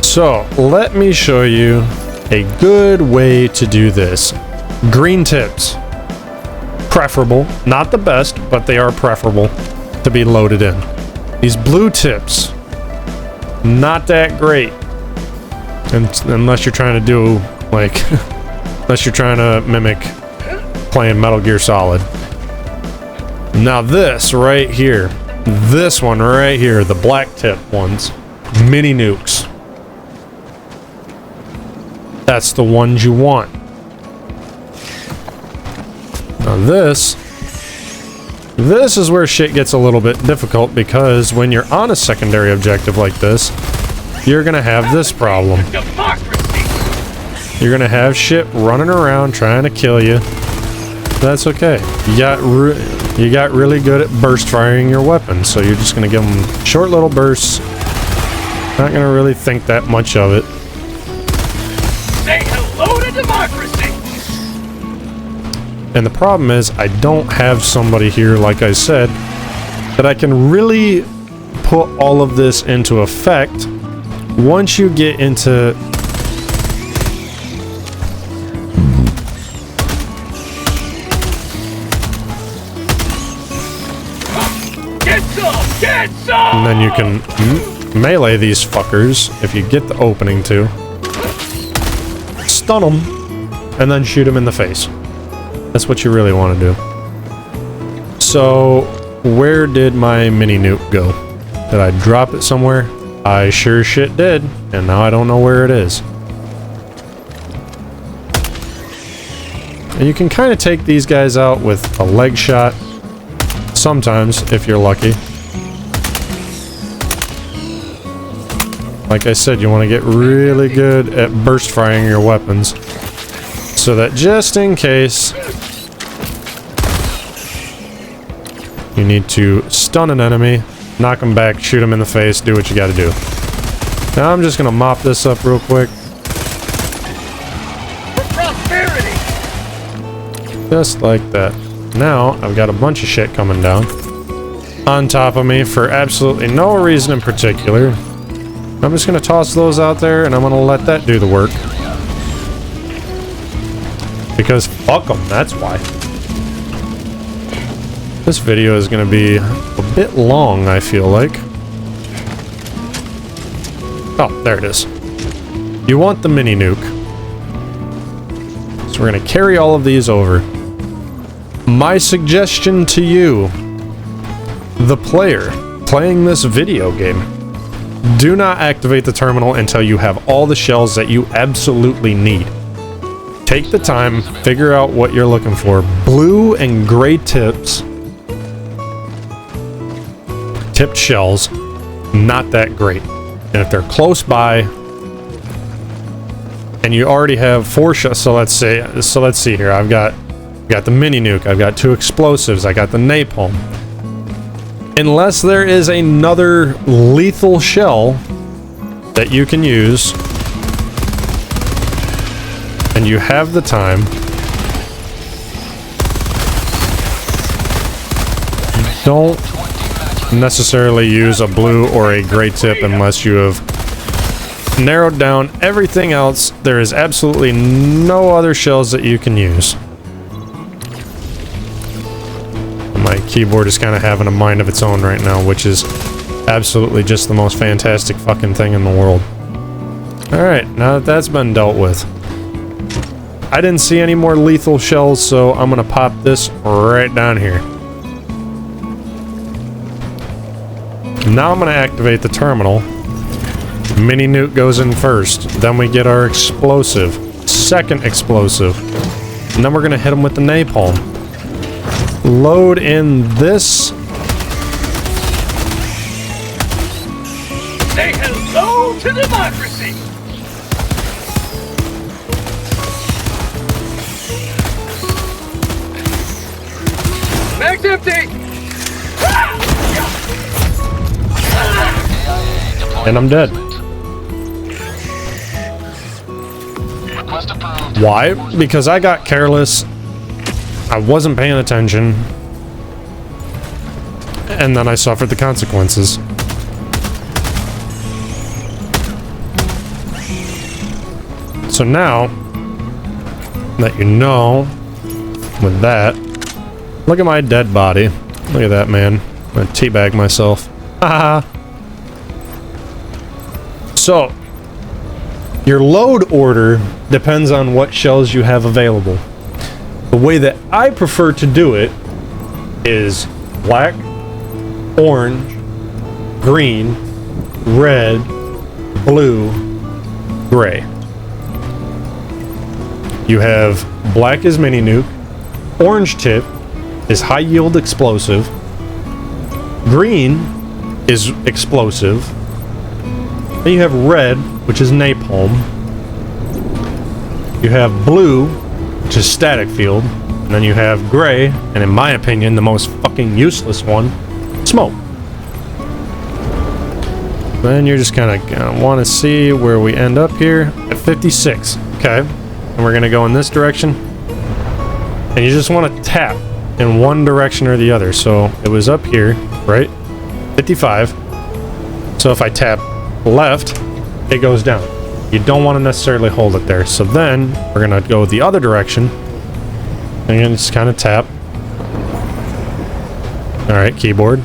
So, let me show you a good way to do this. Green tips. Preferable. Not the best, but they are preferable to be loaded in. These blue tips, not that great. Unless you're trying to do, like, unless you're trying to mimic playing Metal Gear Solid. Now this right here, this one right here, the black tip ones, mini nukes. That's the ones you want. Now this is where shit gets a little bit difficult, because when you're on a secondary objective like this, you're gonna have this problem. You're gonna have shit running around trying to kill you. That's okay. You got really good at burst firing your weapons, so you're just gonna give them short little bursts. Not gonna really think that much of it. Say hello to democracy. And the problem is, I don't have somebody here, like I said, that I can really put all of this into effect. Once you get into Get some! and then you can melee these fuckers if you get the opening to. Stun them, and then shoot them in the face. That's what you really want to do. So, where did my mini nuke go? Did I drop it somewhere? I sure shit did, and now I don't know where it is. And you can kind of take these guys out with a leg shot. Sometimes, if you're lucky. Like I said, you want to get really good at burst firing your weapons, so that just in case you need to stun an enemy, knock them back, shoot them in the face, do what you got to do. Now I'm just going to mop this up real quick. For prosperity. Just like that. Now I've got a bunch of shit coming down on top of me for absolutely no reason in particular. I'm just going to toss those out there, and I'm going to let that do the work. Because fuck them, that's why. This video is going to be a bit long, I feel like. Oh, there it is. You want the mini nuke. So we're going to carry all of these over. My suggestion to you, the player playing this video game, do not activate the terminal until you have all the shells that you absolutely need. Take the time, figure out what you're looking for. Blue and gray tipped shells, not that great. And if they're close by, and you already have 4 shells, so let's see here. I've got the mini nuke, I've got 2 explosives, I got the napalm. Unless there is another lethal shell that you can use, and you have the time, don't necessarily use a blue or a gray tip unless you have narrowed down everything else. There is absolutely no other shells that you can use. My keyboard is kind of having a mind of its own right now, which is absolutely just the most fantastic fucking thing in the world. Alright, now that that's been dealt with, I didn't see any more lethal shells, so I'm gonna pop this right down here. Now I'm gonna activate the terminal. Mini nuke goes in first, then we get our explosive, second explosive, and then we're gonna hit them with the napalm. Load in this. Say hello to democracy! Mag's empty! And I'm dead. Request approved. Why? Because I got careless. I wasn't paying attention. And then I suffered the consequences. So now that you know, with that, look at my dead body. Look at that, man. I'm gonna teabag myself. Haha. So, your load order depends on what shells you have available. The way that I prefer to do it is black, orange, green, red, blue, gray. You have black is mini nuke, orange tip is high yield explosive, green is explosive, then you have red, which is napalm, you have blue, which is static field, and then you have gray, and in my opinion, the most fucking useless one, smoke. Then you're just kind of gonna want to see where we end up here at 56. Okay, and we're gonna go in this direction, and you just want to tap in one direction or the other. So it was up here, right? 55. So if I tap left, it goes down. You don't want to necessarily hold it there. So then we're gonna go the other direction, and you're gonna just kind of tap. All right, keyboard.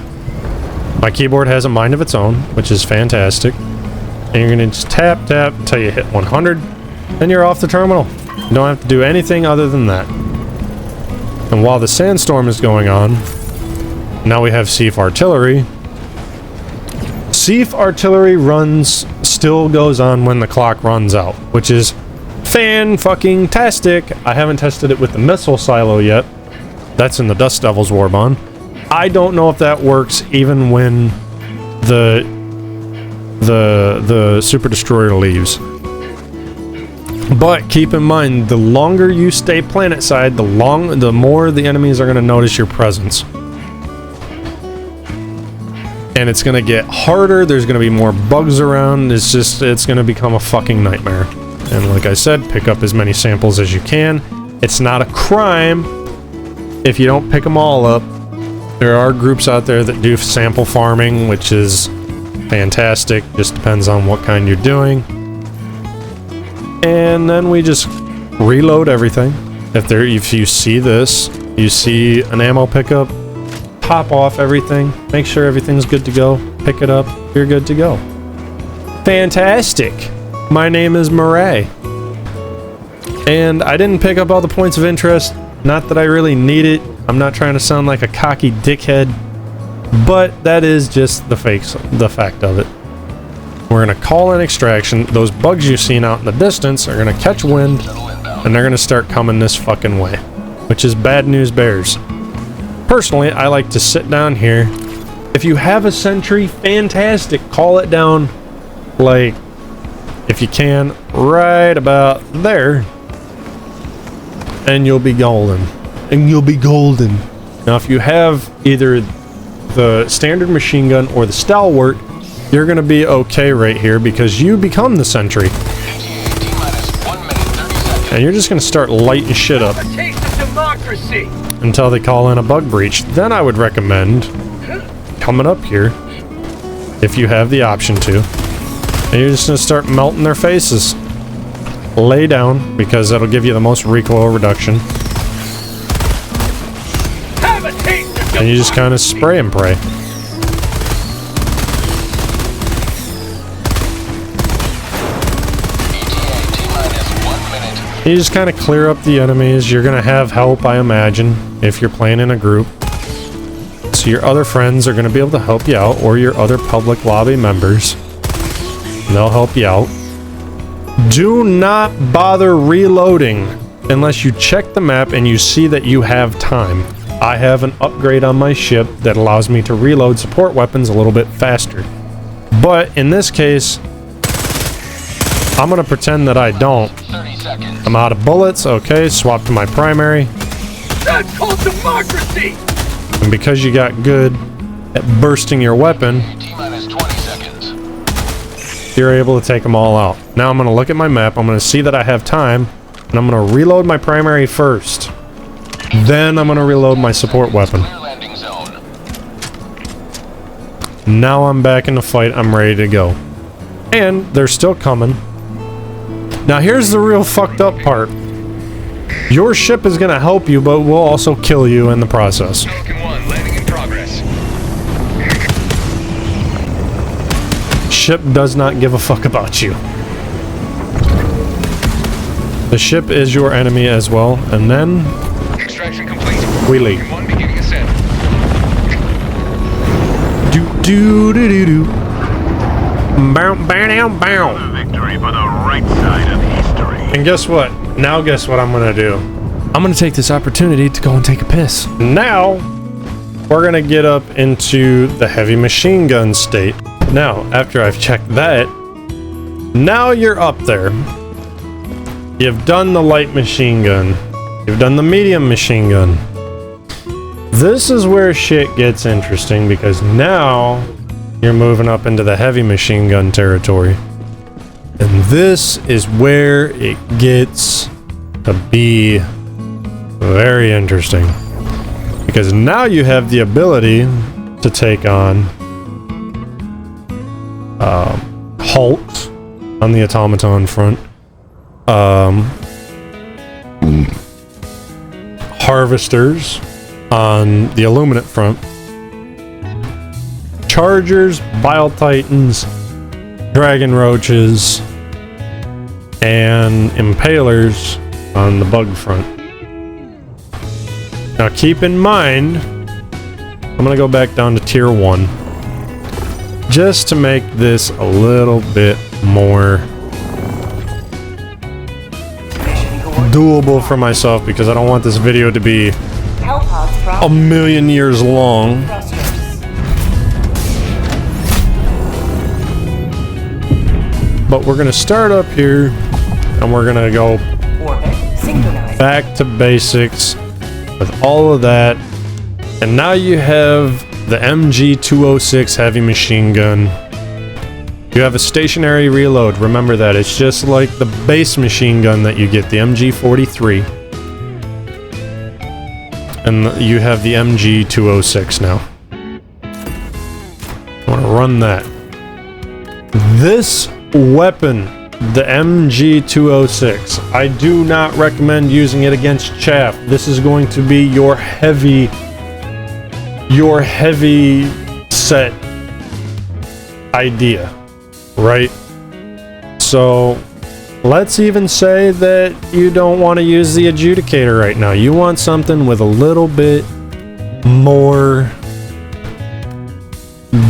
My keyboard has a mind of its own, which is fantastic. And you're gonna just tap, tap until you hit 100, then you're off the terminal. You don't have to do anything other than that. And while the sandstorm is going on, now we have Siege artillery. Siege artillery still goes on when the clock runs out, which is fan-fucking-tastic. I haven't tested it with the missile silo yet. That's in the Dust Devils Warbond. I don't know if that works even when the Super Destroyer leaves. But keep in mind, the longer you stay planet side, the more the enemies are going to notice your presence. And it's going to get harder, there's going to be more bugs around, it's going to become a fucking nightmare. And like I said, pick up as many samples as you can. It's not a crime if you don't pick them all up. There are groups out there that do sample farming, which is fantastic. Just depends on what kind you're doing. And then we just reload everything. If you see this, you see an ammo pickup, pop off everything, make sure everything's good to go, pick it up, you're good to go. Fantastic! My name is Murray. And I didn't pick up all the points of interest. Not that I really need it. I'm not trying to sound like a cocky dickhead, but that is just the fact of it. We're gonna call in extraction. Those bugs you've seen out in the distance are gonna catch wind, and they're gonna start coming this fucking way, which is bad news bears. Personally, I like to sit down here. If you have a sentry, fantastic. Call it down, like, if you can, right about there, and you'll be golden. And you'll be golden. Now, if you have either the standard machine gun or the stalwart, you're gonna be okay right here because you become the sentry. And you're just gonna start lighting shit up A taste of democracy. until they call in a bug breach. Then I would recommend coming up here, if you have the option to, and you're just gonna start melting their faces. Lay down, because that'll give you the most recoil reduction. Have a taste of And you just kind of democracy. spray and pray. You just kind of clear up the enemies. You're gonna have help, I imagine, if you're playing in a group. So your other friends are gonna be able to help you out, or your other public lobby members. They'll help you out. Do not bother reloading unless you check the map and you see that you have time. I have an upgrade on my ship that allows me to reload support weapons a little bit faster. But in this case, I'm gonna pretend that I don't. 30 seconds. I'm out of bullets. Okay, swap to my primary. That's called democracy. And because you got good at bursting your weapon, T-minus 20 seconds. you're able to take them all out. Now I'm going to look at my map. I'm going to see that I have time, and I'm going to reload my primary first. Then I'm going to reload my support weapon. Clear landing zone. Now I'm back in the fight. I'm ready to go. And they're still coming. Now here's the real fucked up part. Your ship is going to help you, but will also kill you in the process. Falcon 1, landing in progress. Ship does not give a fuck about you. The ship is your enemy as well, and then Extraction complete. we leave. Falcon 1 beginning ascent. Do do do do do. Bow bow bow. Victory for the right side of history. And guess what? Now guess what I'm gonna do? I'm gonna take this opportunity to go and take a piss. Now we're gonna get up into the heavy machine gun state. Now, after I've checked that, now you're up there. You've done the light machine gun. You've done the medium machine gun. This is where shit gets interesting because now you're moving up into the heavy machine gun territory. And this is where it gets to be very interesting. Because now you have the ability to take on Halt on the automaton front. Harvesters on the Illuminate front. Chargers, Bile Titans, Dragon Roaches, and Impalers on the bug front. Now keep in mind, I'm gonna go back down to tier 1 just to make this a little bit more doable for myself because I don't want this video to be Hellpod's a problem. million years long. Thrusters. But we're gonna start up here and we're gonna go Orbit synchronized. back to basics with all of that. And now you have the MG206 heavy machine gun. You have a stationary reload. Remember that. It's just like the base machine gun that you get, the MG43. And you have the MG206 now. I want to run that. This weapon, the MG206, I do not recommend using it against chaff. This is going to be your heavy set idea, right? So Let's even say that you don't want to use the adjudicator right now. You want something with a little bit more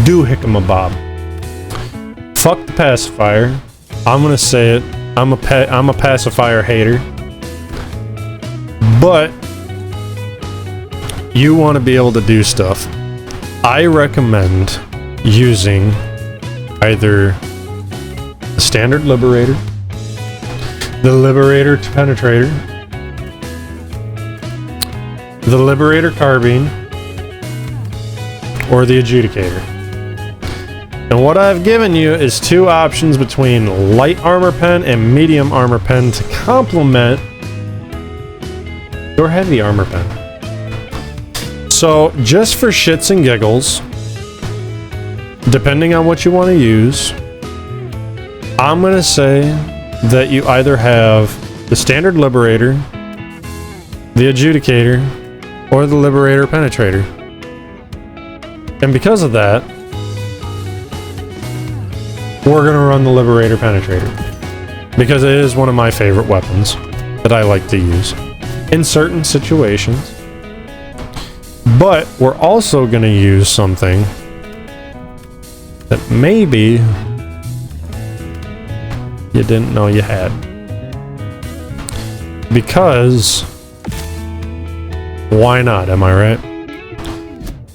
doohickamabob. Fuck the pacifier. I'm gonna say it. I'm a pacifier hater. But you want to be able to do stuff. I recommend using either the standard Liberator, the Liberator Penetrator, the Liberator Carbine, or the Adjudicator. And what I've given you is two options between light armor pen and medium armor pen to complement your heavy armor pen. So, just for shits and giggles, depending on what you want to use, I'm going to say that you either have the standard Liberator, the Adjudicator, or the Liberator Penetrator. And because of that, we're going to run the Liberator Penetrator. Because it is one of my favorite weapons that I like to use in certain situations. But we're also going to use something that maybe you didn't know you had. Because why not, am I right?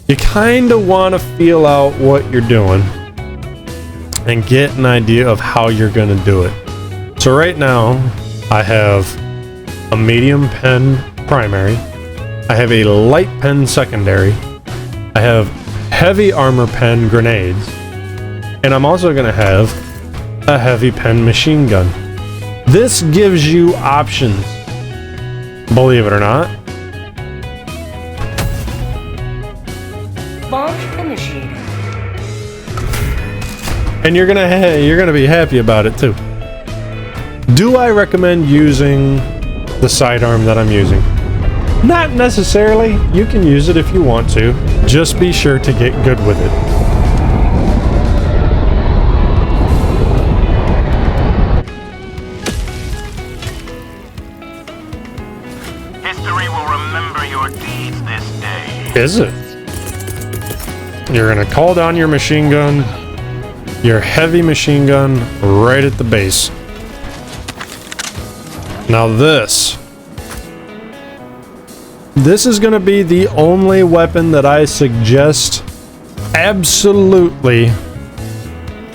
You kind of want to feel out what you're doing and get an idea of how you're going to do it. So right now, I have a medium pen primary. I have a light pen secondary. I have heavy armor pen grenades. And I'm also going to have a heavy pen machine gun. This gives you options. Believe it or not. Launch initiated. And you're gonna be happy about it too. Do I recommend using the sidearm that I'm using? Not necessarily. You can use it if you want to. Just be sure to get good with it. History will remember your deeds this day. Is it? You're gonna call down your machine gun, your heavy machine gun, right at the base. Now this is gonna be the only weapon that I suggest absolutely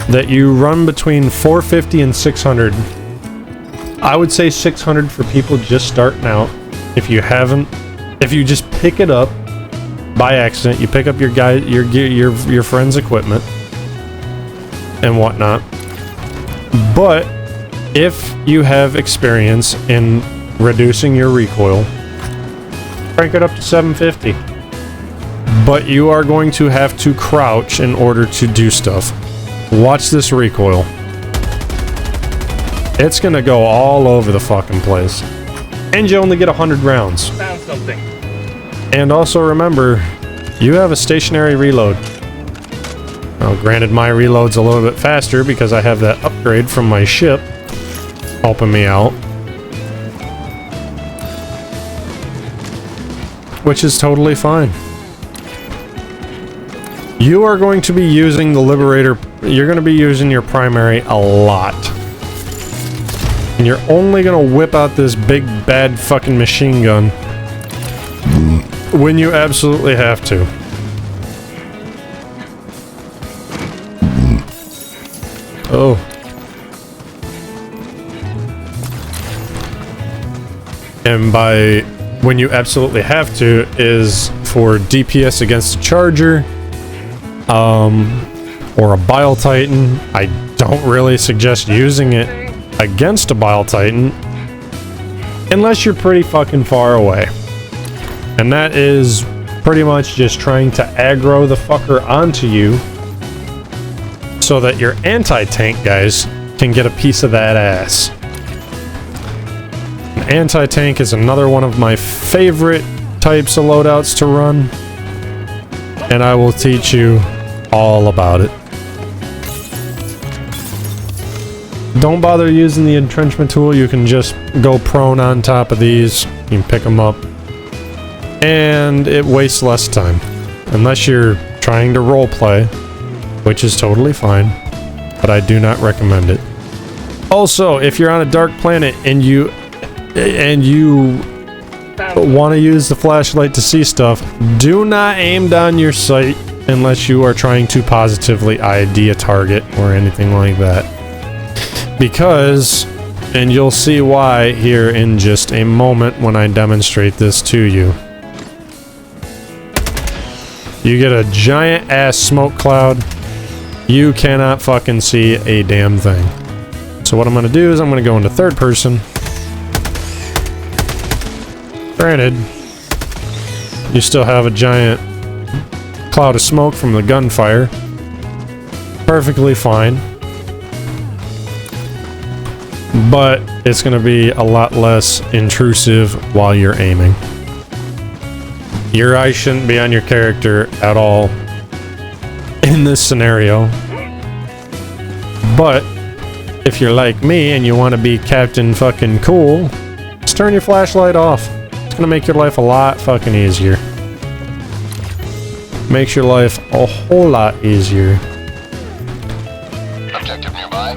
that you run between 450 and 600. I would say 600 for people just starting out. If you just pick it up by accident, you pick up your friend's equipment and whatnot. But if you have experience in reducing your recoil, crank it up to 750. But you are going to have to crouch in order to do stuff. Watch this recoil. It's gonna go all over the fucking place. And you only get 100 rounds. Found something. And also remember, you have a stationary reload. Now, granted, my reload's a little bit faster because I have that upgrade from my ship helping me out. Which is totally fine. You are going to be using the Liberator. You're going to be using your primary a lot. And you're only going to whip out this big bad fucking machine gun when you absolutely have to. Oh. And by when you absolutely have to is for DPS against a charger, or a Bile Titan. I don't really suggest using it against a Bile Titan unless you're pretty fucking far away. And that is pretty much just trying to aggro the fucker onto you so that your anti-tank guys can get a piece of that ass. An anti-tank is another one of my favorite types of loadouts to run, and I will teach you all about it. Don't bother using the entrenchment tool. You can just go prone on top of these. You can pick them up. And it wastes less time. Unless you're trying to roleplay, which is totally fine. But I do not recommend it. Also, if you're on a dark planet and you want to use the flashlight to see stuff, do not aim down your sight unless you are trying to positively ID a target or anything like that. Because, and you'll see why here in just a moment when I demonstrate this to you. You get a giant ass smoke cloud. You cannot fucking see a damn thing. So what I'm gonna do is I'm gonna go into third person. Granted, you still have a giant cloud of smoke from the gunfire. Perfectly fine. But it's going to be a lot less intrusive while you're aiming. Your eyes shouldn't be on your character at all in this scenario. But if you're like me and you want to be Captain fucking Cool, just turn your flashlight off. It's going to make your life a lot fucking easier. Makes your life a whole lot easier. Objective nearby.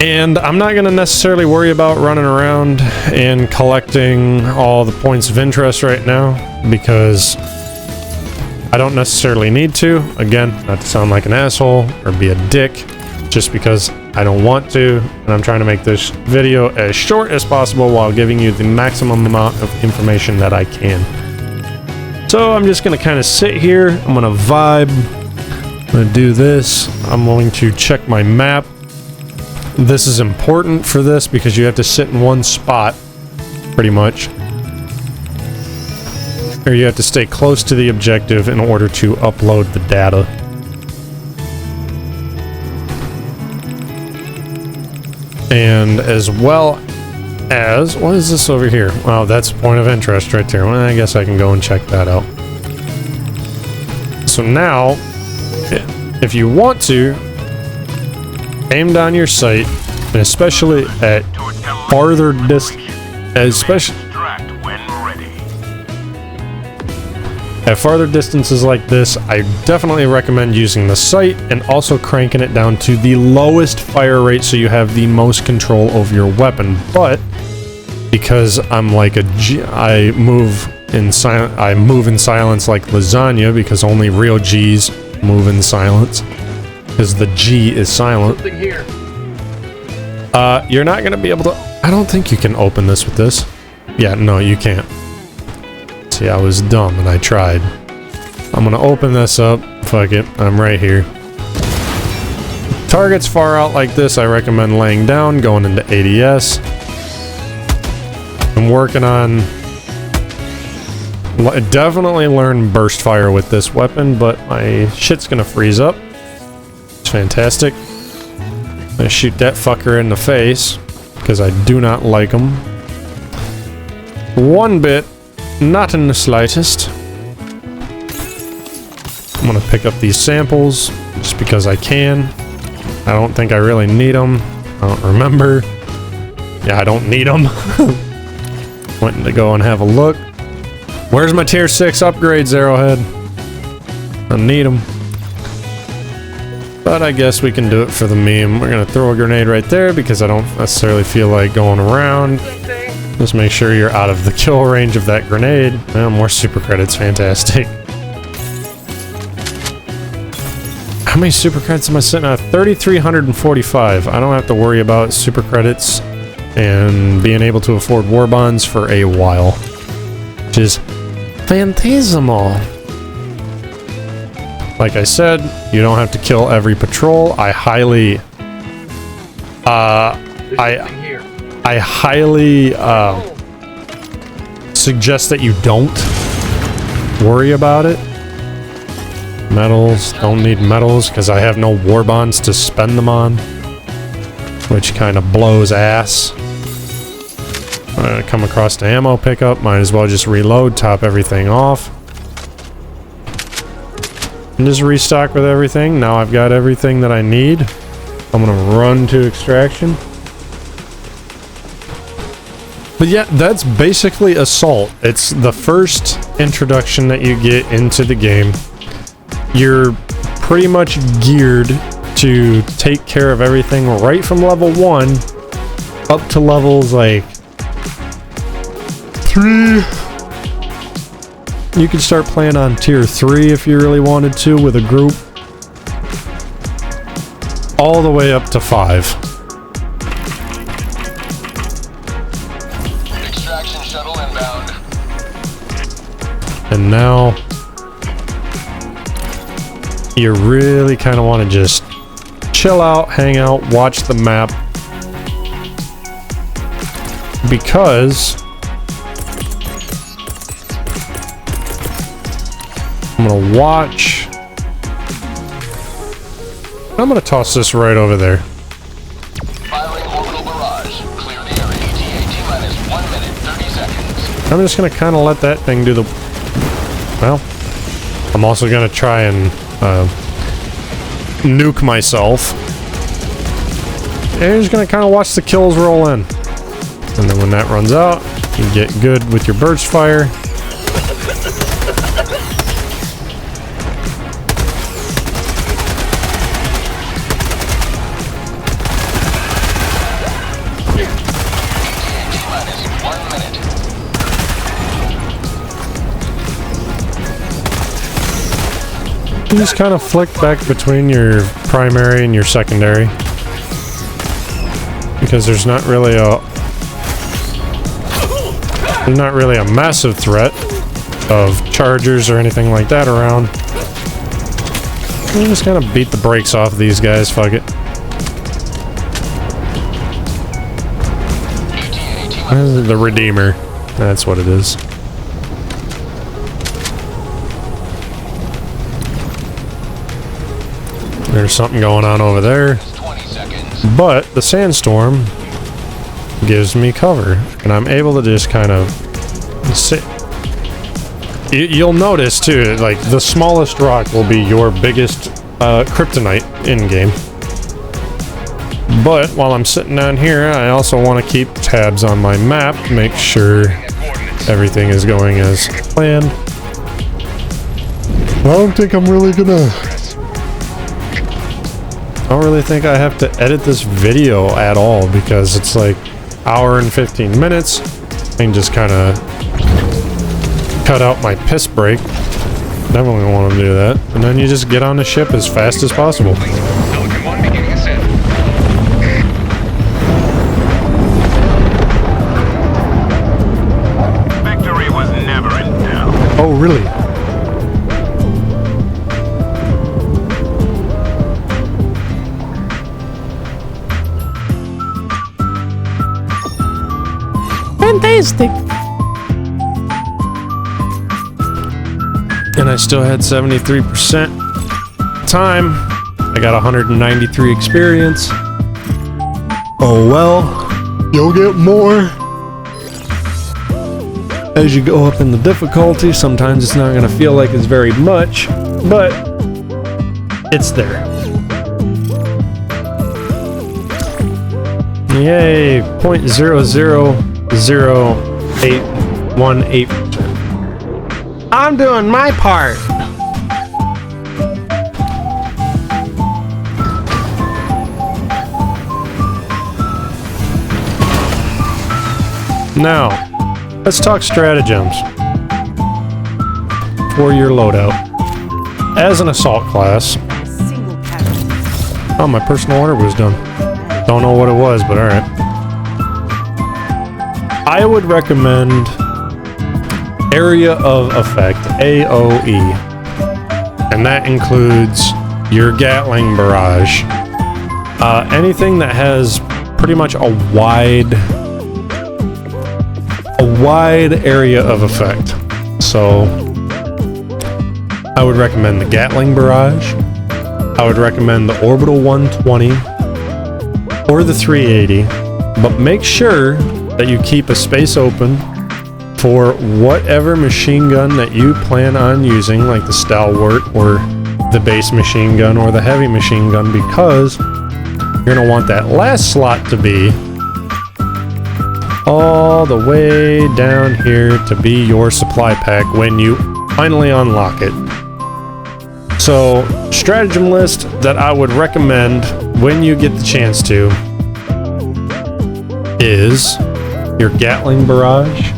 And I'm not going to necessarily worry about running around and collecting all the points of interest right now, because I don't necessarily need to. Again, not to sound like an asshole or be a dick, just because I don't want to, and I'm trying to make this video as short as possible while giving you the maximum amount of information that I can. So I'm just going to kind of sit here, I'm going to vibe, I'm going to do this, I'm going to check my map. This is important for this because you have to sit in one spot, pretty much. Or you have to stay close to the objective in order to upload the data. And as well as, what is this over here? Wow, that's a point of interest right there. Well, I guess I can go and check that out. So now, if you want to, aim down your sight, and especially at farther distance, at farther distances like this, I definitely recommend using the sight and also cranking it down to the lowest fire rate so you have the most control over your weapon. But because I'm like a G, I move in silence like lasagna, because only real G's move in silence. Because the G is silent. Something here. You're not gonna be able to. I don't think you can open this with this. Yeah, no, you can't. See, I was dumb and I tried. I'm gonna open this up. Fuck it, I'm right here. Targets far out like this, I recommend laying down, going into ADS. I'm working on. Definitely learn burst fire with this weapon, but my shit's gonna freeze up. It's fantastic. I'm gonna shoot that fucker in the face because I do not like him. One bit. Not in the slightest. I'm gonna pick up these samples just because I can. I don't think I really need them. I don't remember. Yeah, I don't need them. Wanting to go and have a look. Where's my tier 6 upgrades, Arrowhead? I need them. But I guess we can do it for the meme. We're gonna throw a grenade right there because I don't necessarily feel like going around. Just make sure you're out of the kill range of that grenade. Well, more super credits, fantastic. How many super credits am I sitting at? 3,345. I don't have to worry about super credits and being able to afford war bonds for a while. Which is phantasmal. Like I said, you don't have to kill every patrol. I highly suggest that you don't worry about it. Medals, don't need medals because I have no war bonds to spend them on, which kind of blows ass. I'm gonna come across the ammo pickup, might as well just reload, top everything off, and just restock with everything. Now I've got everything that I need. I'm gonna run to extraction. But yeah, that's basically Assault. It's the first introduction that you get into the game. You're pretty much geared to take care of everything right from level 1 up to levels like 3. You could start playing on tier 3 if you really wanted to with a group. All the way up to 5. Extraction shuttle inbound. And now you really kind of want to just chill out, hang out, watch the map, because I'm gonna watch. I'm gonna toss this right over there. Firing orbital barrage. Clear the area. ETA T-minus 1 minute, 30 seconds. I'm just gonna kind of let that thing do the... Well, I'm also gonna try and nuke myself. And you're just gonna kind of watch the kills roll in. And then when that runs out, you get good with your burst fire. You just kind of flick back between your primary and your secondary, because there's not really a massive threat of chargers or anything like that around. You just kind of beat the brakes off these guys. Fuck it. The Redeemer. That's what it is. There's something going on over there. 20 seconds. But the sandstorm gives me cover, and I'm able to just kind of sit. You'll notice too, like the smallest rock will be your biggest kryptonite in game. But while I'm sitting down here, I also want to keep tabs on my map, make sure everything is going as planned. I don't think I'm really gonna... I don't really think I have to edit this video at all, because it's like hour and 15 minutes. I can just kind of cut out my piss break. Definitely want to do that. And then you just get on the ship as fast as possible. Pelican 1 beginning ascent. Victory was never in doubt. Oh, really? Fantastic. And I still had 73% time. I got 193 experience. Oh well, you'll get more as you go up in the difficulty. Sometimes it's not going to feel like it's very much, but it's there. Yay, 0.0000818%. I'm doing my part. Now, let's talk stratagems for your loadout. As an assault class, oh, my personal order was done. Don't know what it was, but alright. I would recommend Area of Effect, AOE. And that includes your Gatling Barrage. Anything that has pretty much a wide area of effect. So I would recommend the Gatling Barrage. I would recommend the Orbital 120 or the 380, but make sure that you keep a space open for whatever machine gun that you plan on using, like the Stalwart or the base machine gun or the heavy machine gun, because You're going to want that last slot to be all the way down here to be your supply pack when you finally unlock it. So, stratagem list that I would recommend when you get the chance to is your Gatling Barrage,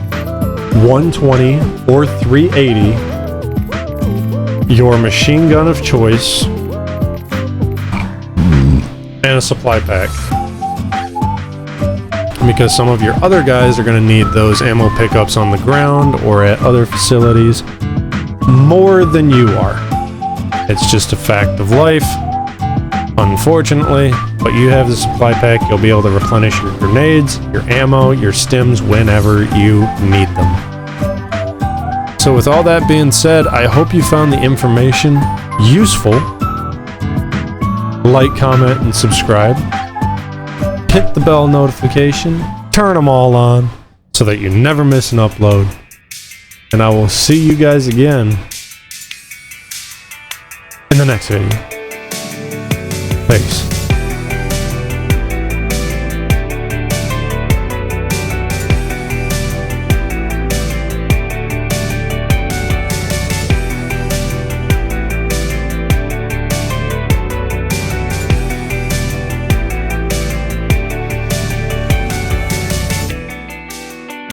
120 or 380, your machine gun of choice, and a supply pack. Because some of your other guys are going to need those ammo pickups on the ground or at other facilities more than you are. It's just a fact of life, unfortunately, but you have the supply pack. You'll be able to replenish your grenades, your ammo, your stims whenever you need them. So with all that being said, I hope you found the information useful. Like, comment, and subscribe. Hit the bell notification, turn them all on so that you never miss an upload. And I will see you guys again in the next video. Peace.